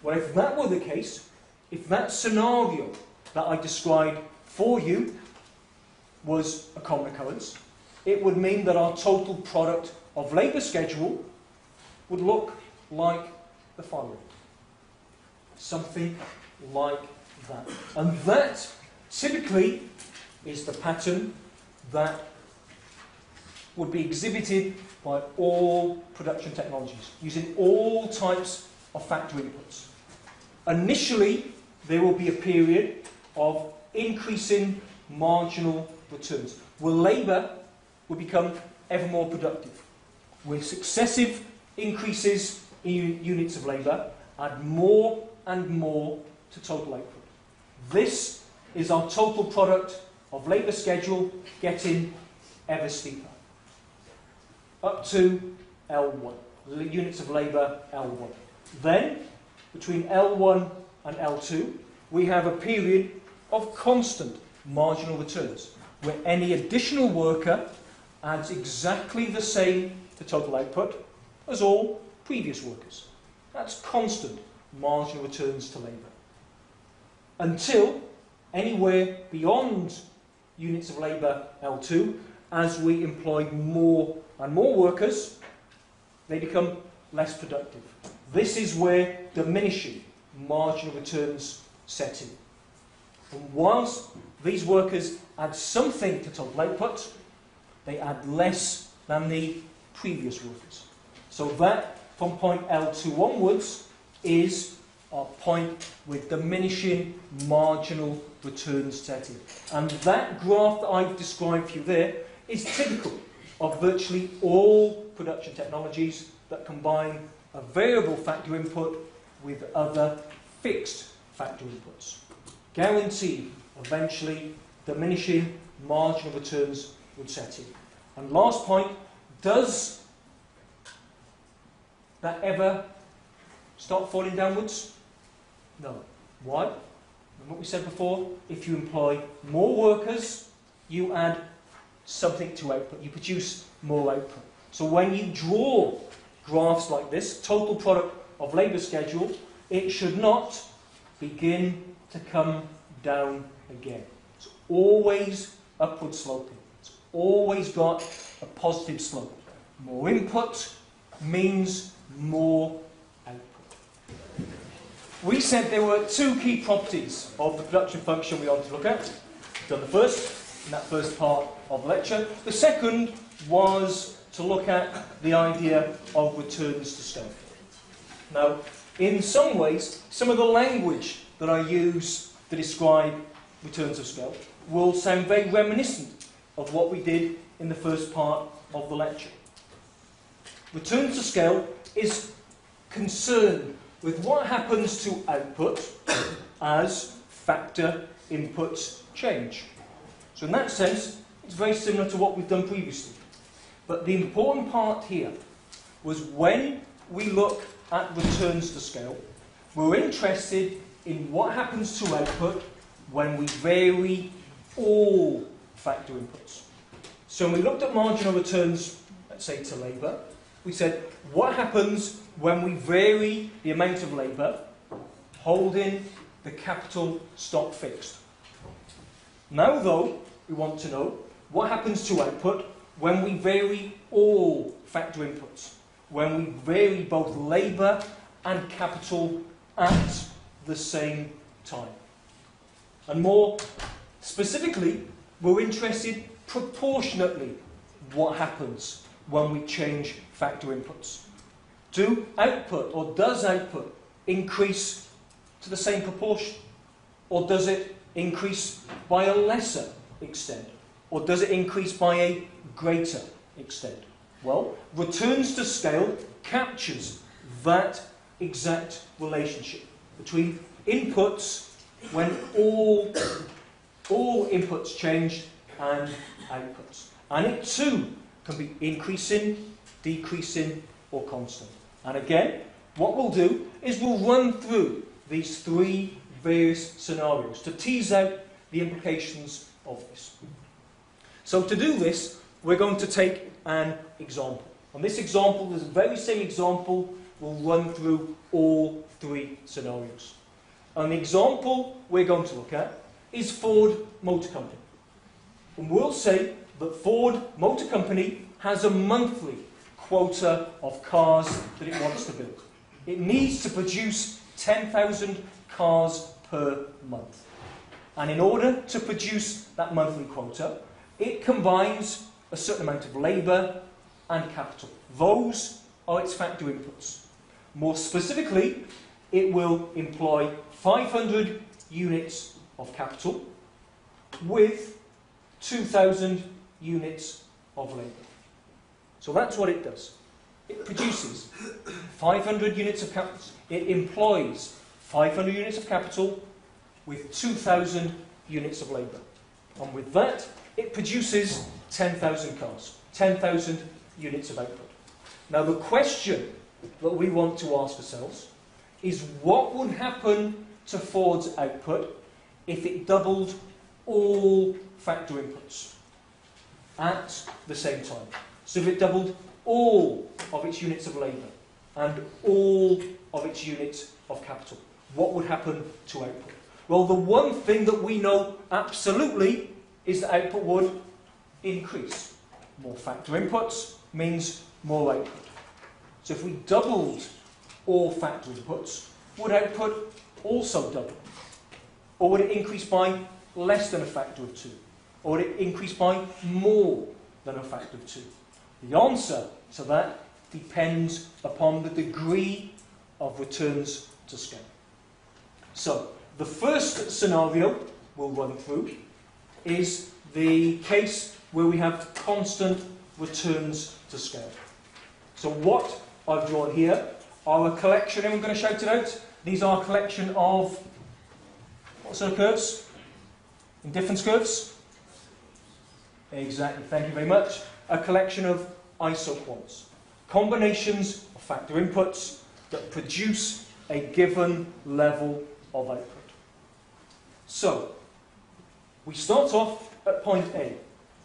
Well, if that were the case, if that scenario that I described for you was a common occurrence, it would mean that our total product of labour schedule would look like the following. Something like that. And that typically is the pattern that would be exhibited by all production technologies, using all types of factor inputs. Initially, there will be a period of increasing marginal returns, where labour will become ever more productive, with successive increases in units of labour add more and more to total output. This is our total product of labour schedule getting ever steeper, up to L1, units of labour L1. Then, between L1 and L2, we have a period of constant marginal returns, where any additional worker adds exactly the same to total output as all previous workers. That's constant marginal returns to labour. Until anywhere beyond units of labour L2, as we employ more and more workers, they become less productive. This is where diminishing marginal returns set in. And whilst these workers add something to total output, they add less than the previous workers. So that, from point L2 onwards, is our point with diminishing marginal returns set in. And that graph that I've described for you there is typical of virtually all production technologies that combine a variable factor input with other fixed factor inputs. Guaranteed, eventually, diminishing marginal returns would set in. And last point, does that ever start falling downwards? No. Why? And what we said before, if you employ more workers, you add something to output. You produce more output. So when you draw graphs like this, total product of labour schedule, it should not begin to come down again. It's always upward sloping. It's always got a positive slope. More input means more output. We said there were two key properties of the production function we wanted to look at. We've done the first in that first part of the lecture. The second was to look at the idea of returns to scale. Now, in some ways, some of the language that I use to describe returns to scale will sound very reminiscent of what we did in the first part of the lecture. Returns to scale is concerned with what happens to output as factor inputs change. So in that sense, it's very similar to what we've done previously. But the important part here was when we look at returns to scale, we're interested in what happens to output when we vary all factor inputs. So when we looked at marginal returns, let's say to labour, we said, what happens when we vary the amount of labour, holding the capital stock fixed? Now, though, we want to know what happens to output when we vary all factor inputs, when we vary both labour and capital at the same time. And more specifically, we're interested proportionately what happens when we change factor inputs. Does output increase to the same proportion? Or does it increase by a lesser extent? Or does it increase by a greater extent? Well, returns to scale captures that exact relationship between inputs when all inputs change and outputs. And it too can be increasing, decreasing, or constant. And again, what we'll do is we'll run through these three various scenarios to tease out the implications of this. So to do this, we're going to take an example. On this example, the very same example, we'll run through all three scenarios. And the example we're going to look at is Ford Motor Company. And we'll say that Ford Motor Company has a monthly quota of cars that it wants to build. It needs to produce 10,000 cars per month. And in order to produce that monthly quota, it combines a certain amount of labour and capital. Those are its factor inputs. More specifically, it will employ 500 units of capital with 2,000 units of labour. So that's what it does. It produces 500 units of capital. It employs 500 units of capital with 2,000 units of labour. And with that, it produces 10,000 cars, 10,000 units of output. Now the question that we want to ask ourselves is what would happen to Ford's output if it doubled all factor inputs at the same time? So if it doubled all of its units of labour and all of its units of capital, what would happen to output? Well, the one thing that we know absolutely is that output would increase. More factor inputs means more output. So if we doubled all factor inputs, would output also double? Or would it increase by less than a factor of 2? Or would it increase by more than a factor of 2? The answer to that depends upon the degree of returns to scale. So, the first scenario we'll run through is the case where we have constant returns to scale. So what I've drawn here are a collection, and I'm going to shout it out. These are a collection of, what sort of curves? Indifference curves? Exactly, thank you very much. A collection of isoquants. Combinations of factor inputs that produce a given level of output. So, we start off at point A.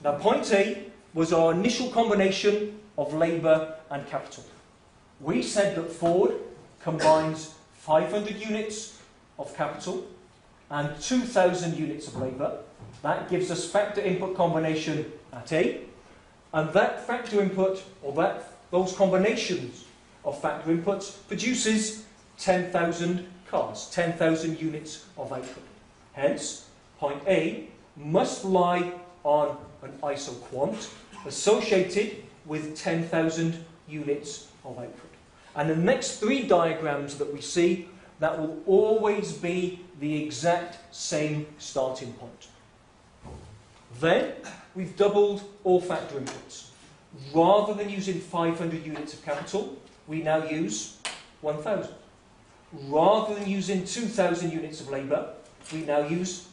Now, point A was our initial combination of labour and capital. We said that Ford combines 500 units of capital and 2,000 units of labour. That gives us factor input combination at A. And that factor input, or those combinations of factor inputs, produces 10,000 cars, 10,000 units of output. Hence, point A must lie on an isoquant associated with 10,000 units of output. And the next three diagrams that we see, that will always be the exact same starting point. Then, we've doubled all factor inputs. Rather than using 500 units of capital, we now use 1,000. Rather than using 2,000 units of labour, we now use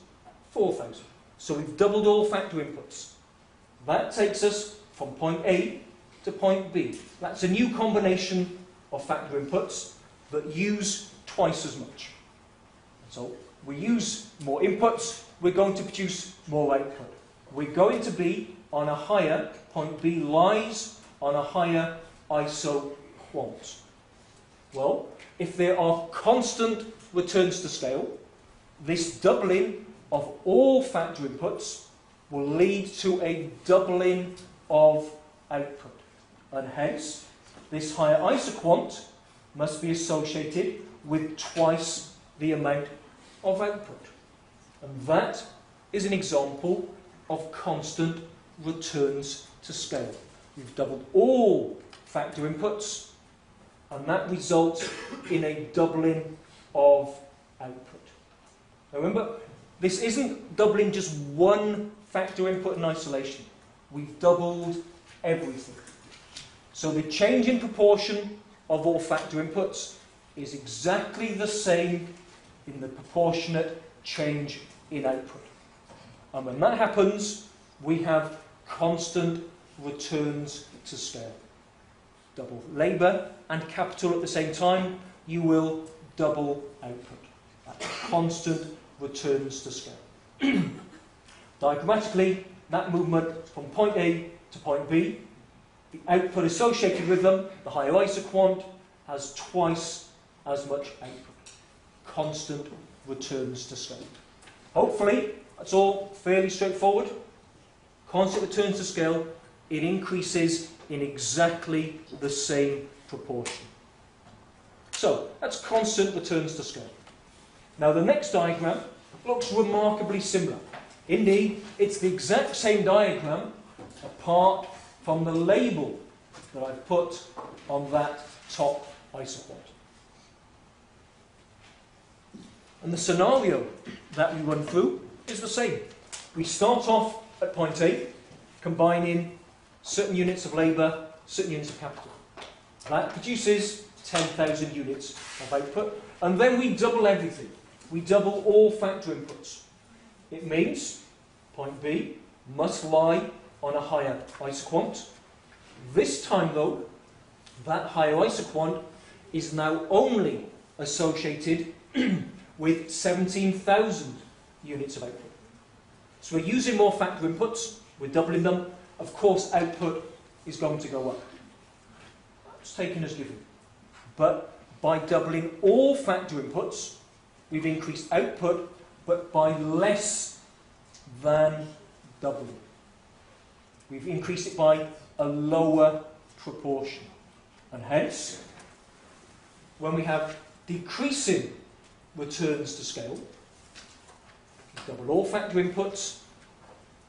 4,000. So we've doubled all factor inputs. That takes us from point A to point B. That's a new combination of factor inputs that use twice as much. So we use more inputs, we're going to produce more output. We're going to be on a higher, point B lies on a higher ISO quant. Well, if there are constant returns to scale, this doubling of all factor inputs will lead to a doubling of output. And hence, this higher isoquant must be associated with twice the amount of output. And that is an example of constant returns to scale. We've doubled all factor inputs, and that results in a doubling of output. Now remember, this isn't doubling just one factor input in isolation. We've doubled everything. So the change in proportion of all factor inputs is exactly the same in the proportionate change in output. And when that happens, we have constant returns to scale. Double labour and capital at the same time, you will double output. That's constant returns to scale. Diagrammatically, that movement from point A to point B, the output associated with them, the higher isoquant, has twice as much output. Constant returns to scale. Hopefully, that's all fairly straightforward. Constant returns to scale, it increases in exactly the same proportion. So, that's constant returns to scale. Now the next diagram looks remarkably similar. Indeed, it's the exact same diagram apart from the label that I've put on that top isoquant. And the scenario that we run through is the same. We start off at point A, combining certain units of labour, certain units of capital. That produces 10,000 units of output, and then we double everything. We double all factor inputs. It means point B must lie on a higher isoquant. This time though, that higher isoquant is now only associated with 17,000 units of output. So we're using more factor inputs, we're doubling them. Of course, output is going to go up. That's taken as given. But by doubling all factor inputs, we've increased output, but by less than doubling. We've increased it by a lower proportion. And hence, when we have decreasing returns to scale, double all factor inputs,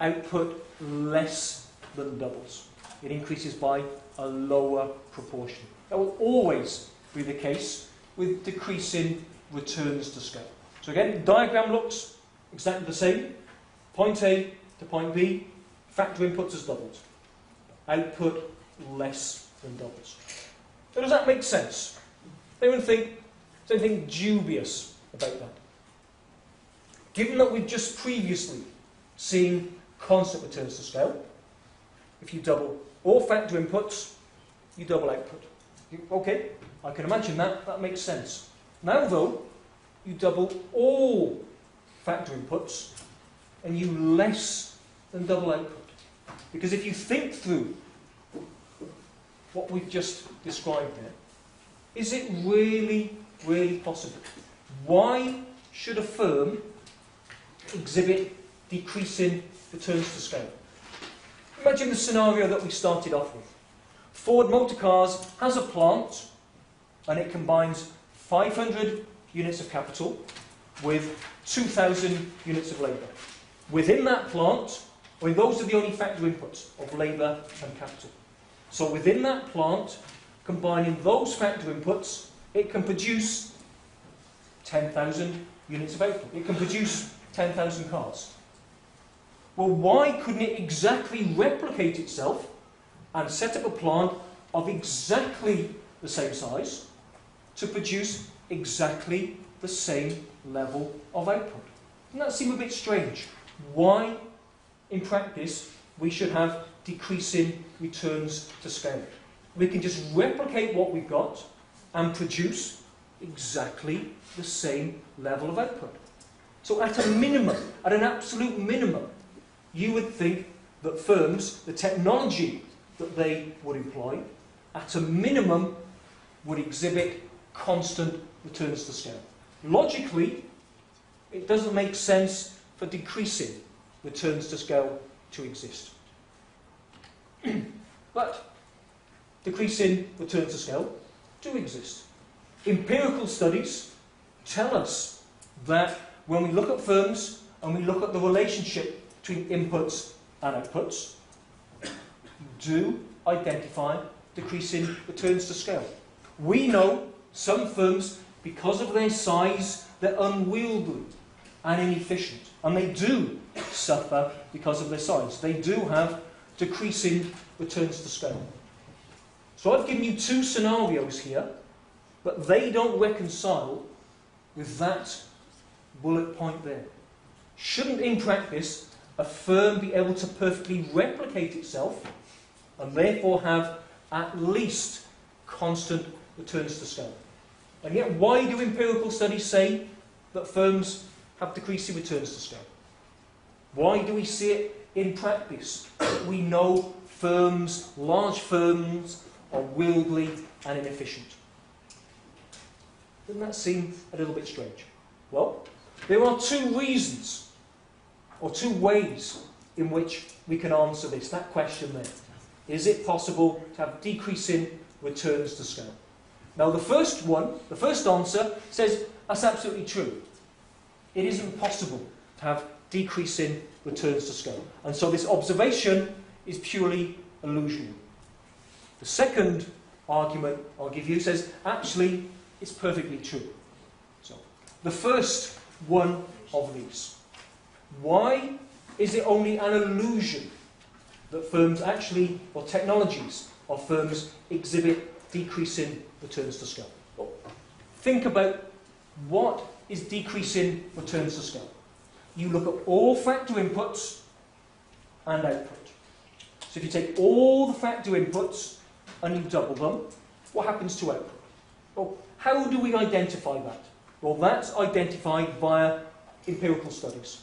output less than doubles. It increases by a lower proportion. That will always be the case with decreasing returns to scale. So again, the diagram looks exactly the same. Point A to point B, factor inputs has doubled. Output less than doubles. So does that make sense? Anyone think there's anything dubious about that? Given that we've just previously seen constant returns to scale, if you double all factor inputs, you double output. Okay, I can imagine that. That makes sense. Now though, you double all factor inputs and you less than double output. Because if you think through what we've just described there, is it really, really possible? Why should a firm exhibit decreasing returns to scale? Imagine the scenario that we started off with. Ford Motor Cars has a plant and it combines 500 units of capital with 2,000 units of labour. Within that plant, those are the only factor inputs of labour and capital. So within that plant, combining those factor inputs, it can produce 10,000 units of output. It can produce 10,000 cars. Well, why couldn't it exactly replicate itself and set up a plant of exactly the same size to produce exactly the same level of output? Doesn't that seem a bit strange? Why, in practice, we should have decreasing returns to scale? We can just replicate what we've got and produce exactly the same level of output. So at a minimum, at an absolute minimum, you would think that firms, the technology that they would employ, at a minimum, would exhibit constant returns to scale. Logically, it doesn't make sense for decreasing returns to scale to exist. But decreasing returns to scale do exist. Empirical studies tell us that when we look at firms and we look at the relationship between inputs and outputs, we do identify decreasing returns to scale. We know some firms, because of their size, they're unwieldy and inefficient. And they do suffer because of their size. They do have decreasing returns to scale. So I've given you two scenarios here, but they don't reconcile with that bullet point there. Shouldn't, in practice, a firm be able to perfectly replicate itself and therefore have at least constant returns to scale? And yet, why do empirical studies say that firms have decreasing returns to scale? Why do we see it in practice? We know firms, large firms, are wieldy and inefficient. Doesn't that seem a little bit strange? Well, there are two reasons, or two ways in which we can answer this, that question there. Is it possible to have decreasing returns to scale? Now the first answer says that's absolutely true. It isn't possible to have decreasing returns to scale. And so this observation is purely illusionary. The second argument I'll give you says, actually, it's perfectly true. So, the first one of these. Why is it only an illusion that firms actually, or technologies of firms, exhibit decreasing returns to scale? Well, think about what is decreasing returns to scale. You look at all factor inputs and output. So if you take all the factor inputs and you double them, what happens to output? Well, how do we identify that? Well, that's identified via empirical studies.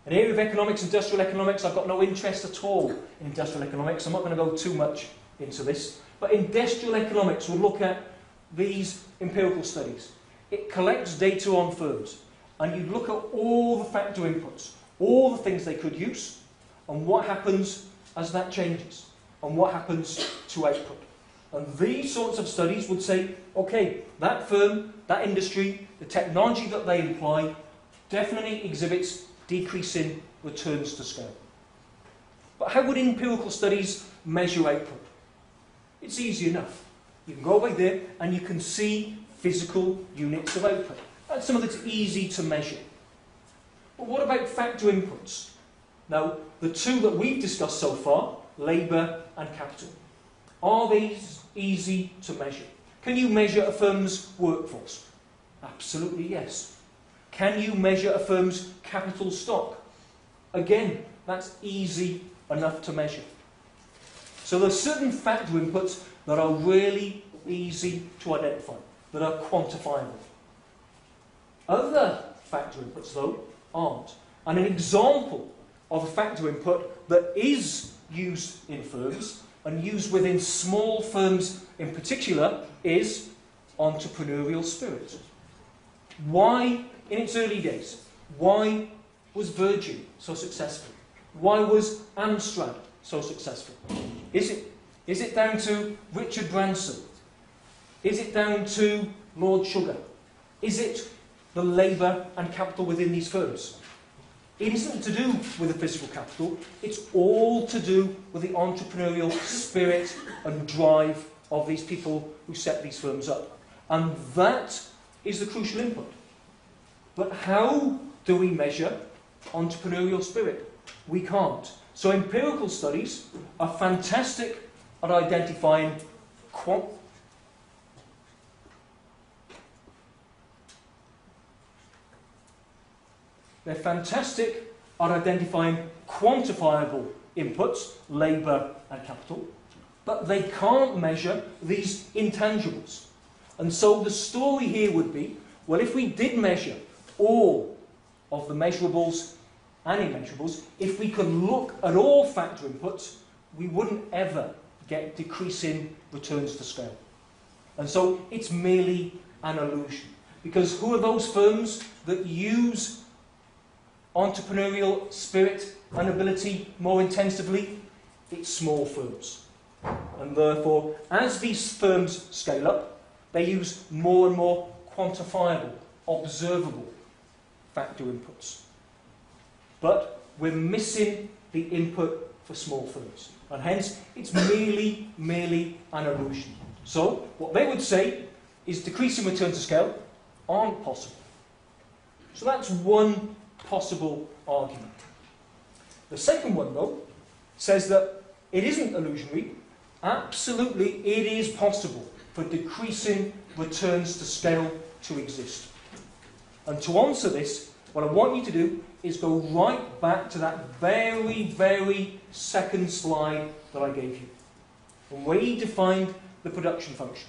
An area of economics, industrial economics, I've got no interest at all in industrial economics. I'm not going to go too much into this. But industrial economics will look at these empirical studies. It collects data on firms. And you look at all the factor inputs, all the things they could use, and what happens as that changes, and what happens to output. And these sorts of studies would say, okay, that firm, that industry, the technology that they employ definitely exhibits decreasing returns to scale. But how would empirical studies measure output? It's easy enough. You can go over there and you can see physical units of output. That's something that's easy to measure. But what about factor inputs? Now, the two that we've discussed so far, labour and capital, are these easy to measure? Can you measure a firm's workforce? Absolutely yes. Can you measure a firm's capital stock? Again, that's easy enough to measure. So there are certain factor inputs that are really easy to identify, that are quantifiable. Other factor inputs, though, aren't. And an example of a factor input that is used in firms, and used within small firms in particular, is entrepreneurial spirit. Why, in its early days, why was Virgin so successful? Why was Amstrad so successful? Is it down to Richard Branson? Is it down to Lord Sugar? Is it the labour and capital within these firms? It isn't to do with the physical capital, it's all to do with the entrepreneurial spirit and drive of these people who set these firms up. And that is the crucial input. But how do we measure entrepreneurial spirit? We can't. So empirical studies are fantastic at identifying quantifiable inputs, labour and capital, but they can't measure these intangibles. And so the story here would be, well, if we did measure all of the measurables and immeasurables, if we could look at all factor inputs, we wouldn't ever get decreasing returns to scale. And so it's merely an illusion. Because who are those firms that use entrepreneurial spirit and ability more intensively? It's small firms. And therefore, as these firms scale up, they use more and more quantifiable, observable factor inputs. But we're missing the input for small firms. And hence, it's merely an illusion. So, what they would say is decreasing return to scale aren't possible. So that's one possible argument. The second one, though, says that it isn't illusionary. Absolutely, it is possible for decreasing returns to scale to exist. And to answer this, what I want you to do is go right back to that very second slide that I gave you, and where you defined the production function.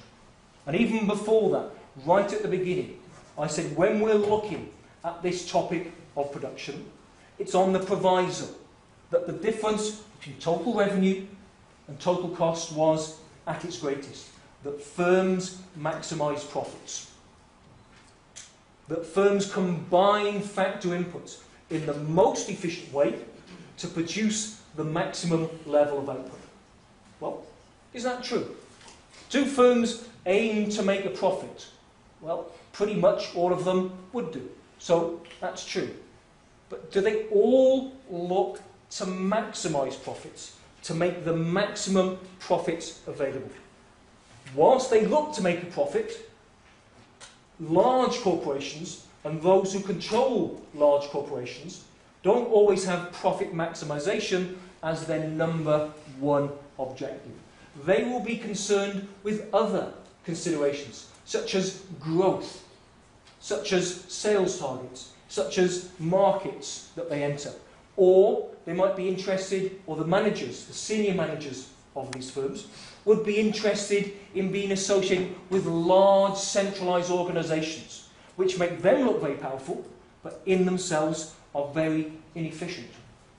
And even before that, right at the beginning, I said when we're looking at this topic of production, it's on the proviso that the difference between total revenue and total cost was at its greatest, that firms maximise profits, that firms combine factor inputs in the most efficient way to produce the maximum level of output. Well, is that true? Do firms aim to make a profit? Well, pretty much all of them would do. So that's true. But do they all look to maximise profits, to make the maximum profits available? Whilst they look to make a profit, large corporations and those who control large corporations don't always have profit maximisation as their number one objective. They will be concerned with other considerations, such as growth, such as sales targets, such as markets that they enter. Or they might be interested, or the managers, the senior managers of these firms, would be interested in being associated with large centralised organisations, which make them look very powerful, but in themselves are very inefficient,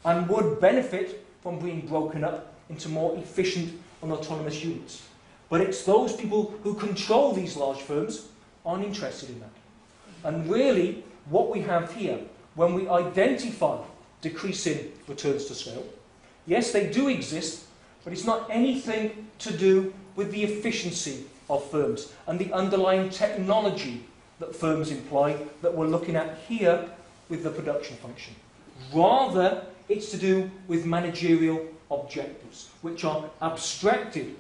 and would benefit from being broken up into more efficient and autonomous units. But it's those people who control these large firms aren't interested in that. And really, what we have here, when we identify decreasing returns to scale, yes, they do exist, but it's not anything to do with the efficiency of firms and the underlying technology that firms employ that we're looking at here with the production function. Rather, it's to do with managerial objectives, which are abstracted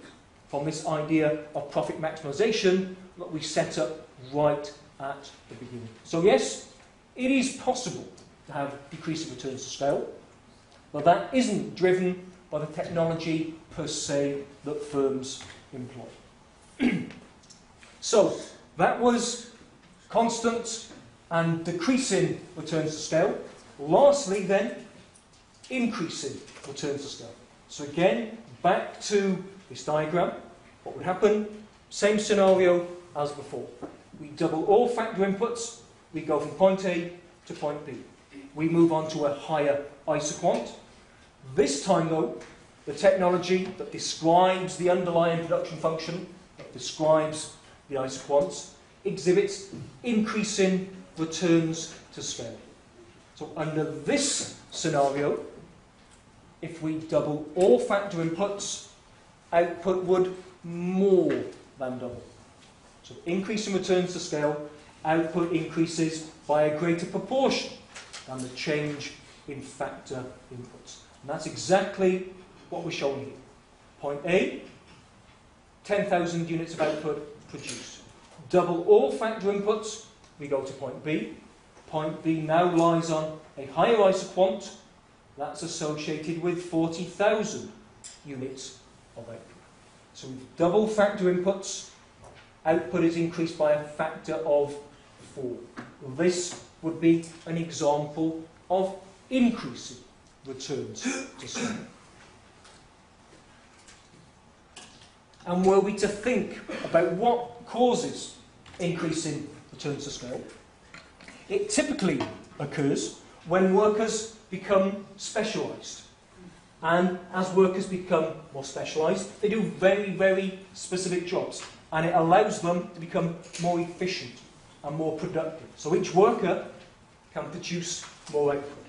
from this idea of profit maximisation that we set up right at the beginning. So yes, it is possible to have decreasing returns to scale, but that isn't driven by the technology per se that firms employ. So that was constant and decreasing returns to scale. Lastly then, increasing returns to scale. So again, back to this diagram. What would happen? Same scenario as before. We double all factor inputs. We go from point A to point B. We move on to a higher isoquant. This time though, the technology that describes the underlying production function, that describes the isoquants, exhibits increasing returns to scale. So under this scenario, if we double all factor inputs, output would more than double. So increasing returns to scale, output increases by a greater proportion than the change in factor inputs. And that's exactly what we're showing here. Point A, 10,000 units of output produced. Double all factor inputs, we go to point B. Point B now lies on a higher isoquant. That's associated with 40,000 units of output. So with double factor inputs, output is increased by a factor of 4. This would be an example of increasing returns to scale. And were we to think about what causes increasing returns to scale, it typically occurs when workers become specialised. And as workers become more specialised, they do very, very specific jobs. And it allows them to become more efficient and more productive. So each worker can produce more output.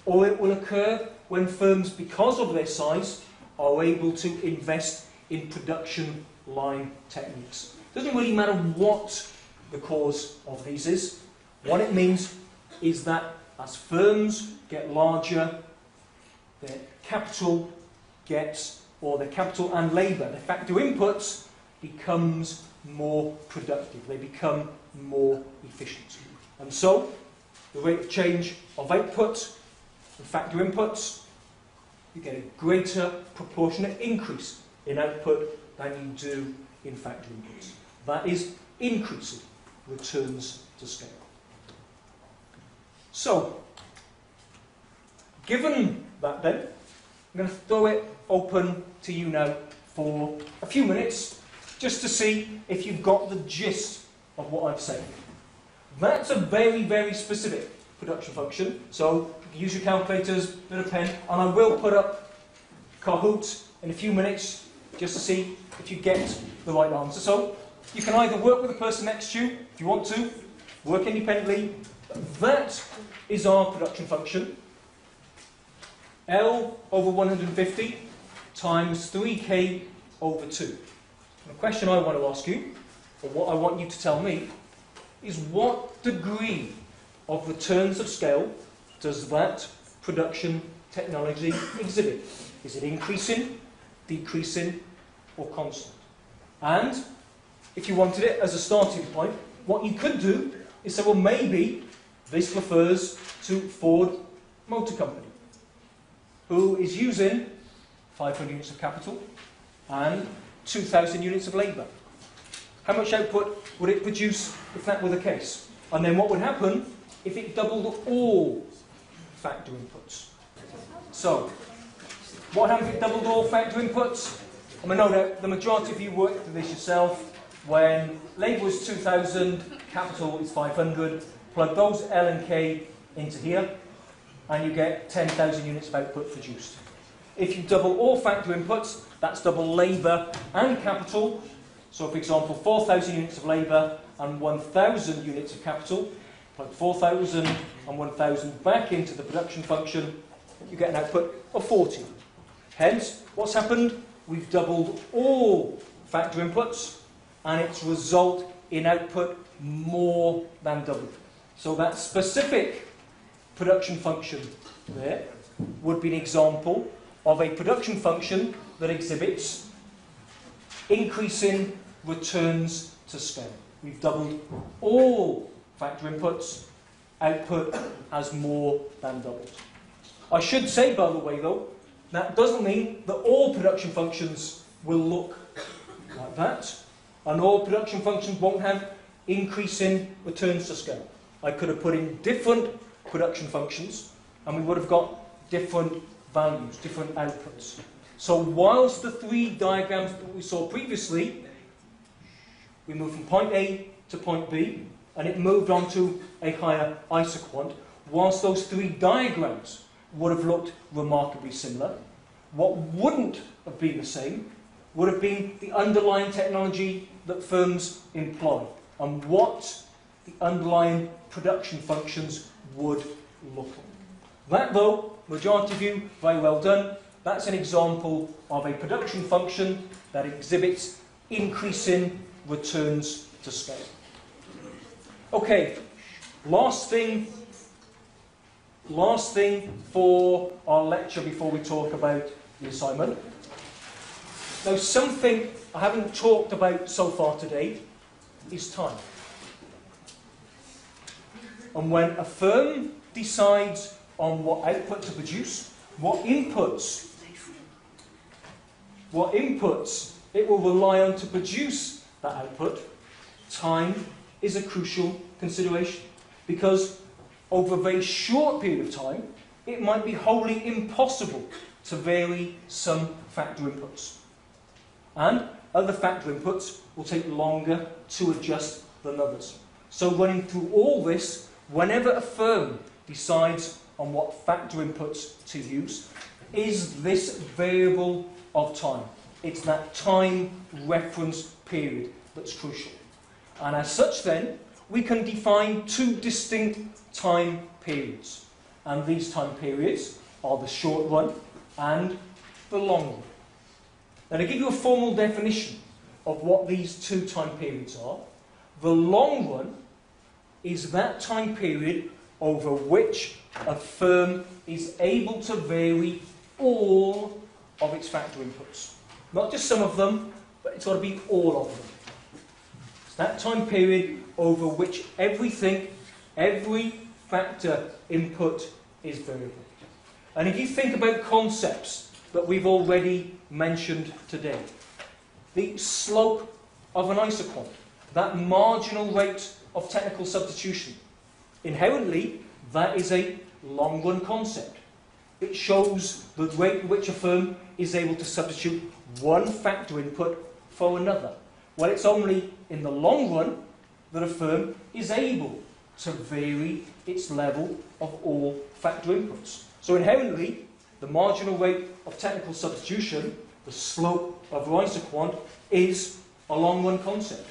Or it will occur when firms, because of their size, are able to invest in production line techniques. It doesn't really matter what the cause of these is. What it means is that as firms get larger, their capital gets, or their capital and labour, their factor inputs, becomes more productive. They become more efficient. And so, the rate of change of output and factor inputs, you get a greater proportionate increase in output than you do in factor inputs. That is increasing returns to scale. So, given that then, I'm going to throw it open to you now for a few minutes, just to see if you've got the gist of what I've said. That's a very, very specific production function, so you can use your calculators, bit of pen, and I will put up Kahoot in a few minutes, just to see if you get the right answer. So, you can either work with the person next to you, if you want to, work independently. That is our production function. L over 150 times 3k over 2. And the question I want to ask you, or what I want you to tell me, is what degree of returns of scale does that production technology exhibit? Is it increasing, decreasing, or constant? And if you wanted it as a starting point, what you could do is say, well, maybe this refers to Ford Motor Company, who is using 500 units of capital and 2,000 units of labour. How much output would it produce if that were the case? And then what would happen if it doubled all factor inputs? So, what happens if it doubled all factor inputs? I mean, no doubt the majority of you worked for this yourself. When labour was 2,000, capital is 500, plug those L and K into here, and you get 10,000 units of output produced. If you double all factor inputs, that's double labour and capital. So, for example, 4,000 units of labour and 1,000 units of capital. Plug 4,000 and 1,000 back into the production function, you get an output of 40. Hence, what's happened? We've doubled all factor inputs, and its result in output more than doubled. So that specific production function there would be an example of a production function that exhibits increasing returns to scale. We've doubled all factor inputs, output has more than doubled. I should say, by the way, though, that doesn't mean that all production functions will look like that, and all production functions won't have increasing returns to scale. I could have put in different production functions, and we would have got different values, different outputs. So whilst the three diagrams that we saw previously, we moved from point A to point B, and it moved on to a higher isoquant, whilst those three diagrams would have looked remarkably similar, what wouldn't have been the same would have been the underlying technology that firms employ, and what the underlying production functions would look like. That, though, majority of you, very well done. That's an example of a production function that exhibits increasing returns to scale. Okay, last thing last thing for our lecture before we talk about the assignment. Now, something I haven't talked about so far today is time. And when a firm decides on what output to produce, what inputs it will rely on to produce that output, time is a crucial consideration. Because over a very short period of time, it might be wholly impossible to vary some factor inputs. And other factor inputs will take longer to adjust than others. So running through all this, whenever a firm decides on what factor inputs to use, is this variable of time. It's that time reference period that's crucial. And as such then, we can define two distinct time periods. And these time periods are the short run and the long run. Now, to give you a formal definition of what these two time periods are, the long run is that time period over which a firm is able to vary all of its factor inputs. Not just some of them, but it's got to be all of them. It's that time period over which every factor input is variable. And if you think about concepts that we've already mentioned today, the slope of an isoquant, that marginal rate of technical substitution, inherently that is a long run concept. It shows the rate at which a firm is able to substitute one factor input for another. Well, it's only in the long run that a firm is able to vary its level of all factor inputs. So inherently, the marginal rate of technical substitution, the slope of the isoquant, is a long run concept.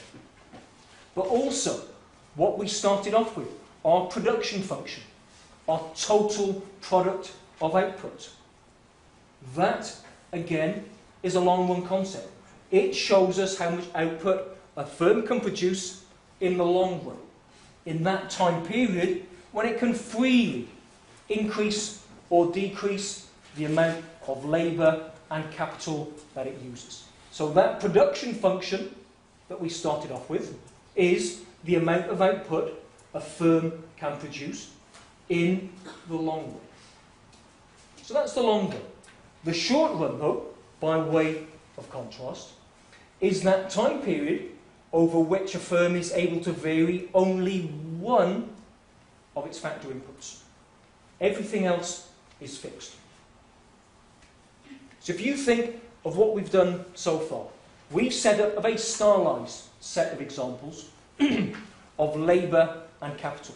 But also, what we started off with, our production function, our total product of output. That, again, is a long run concept. It shows us how much output a firm can produce in the long run, in that time period when it can freely increase or decrease the amount of labour and capital that it uses. So that production function that we started off with is the amount of output a firm can produce in the long run. So that's the long run. The short run, though, by way of contrast, is that time period over which a firm is able to vary only one of its factor inputs. Everything else is fixed. So if you think of what we've done so far, we've set up a very stylized set of examples of labour and capital.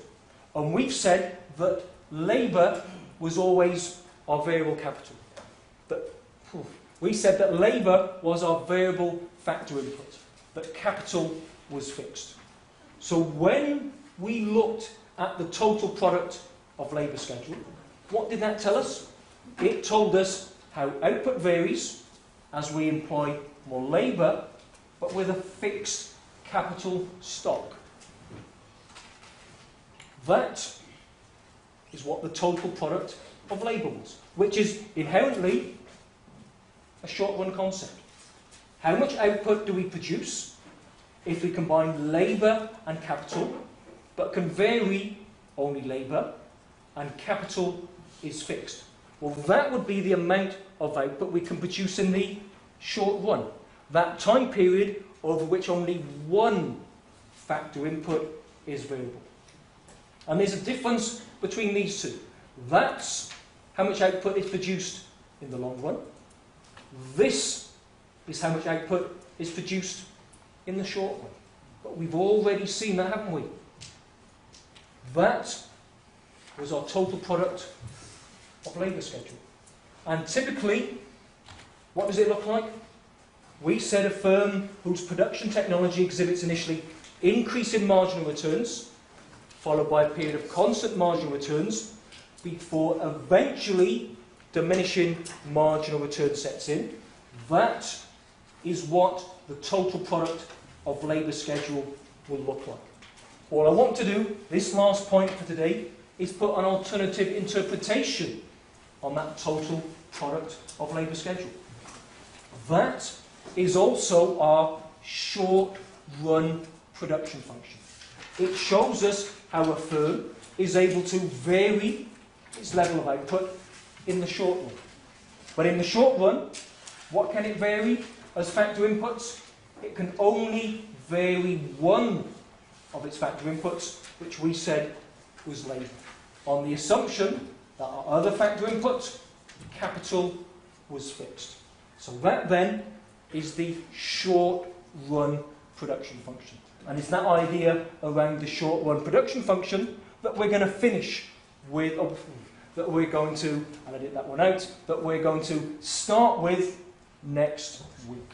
And we've said that labour was always our variable capital. We said that labour was our variable factor input, that capital was fixed. So when we looked at the total product of labour schedule, what did that tell us? It told us how output varies as we employ more labour, but with a fixed capital stock. That is what the total product of labour was, which is inherently a short-run concept. How much output do we produce if we combine labour and capital, but can vary only labour, and capital is fixed? Well, that would be the amount of output we can produce in the short run, that time period over which only one factor input is variable. And there's a difference between these two. That's how much output is produced in the long run. This is how much output is produced in the short run. But we've already seen that, haven't we? That was our total product of labour schedule. And typically, what does it look like? We said a firm whose production technology exhibits initially increase in marginal returns, followed by a period of constant marginal returns, before eventually diminishing marginal return sets in. That is what the total product of labour schedule will look like. All I want to do, this last point for today, is put an alternative interpretation on that total product of labour schedule. That is also our short-run production function. It shows us how a firm is able to vary its level of output in the short run. But in the short run, what can it vary as factor inputs? It can only vary one of its factor inputs, which we said was labour, on the assumption that our other factor input, capital, was fixed. So that then is the short-run production function. And it's that idea around the short-run production function that we're going to finish with, that we're going to, and I did that one out, that we're going to start with next week.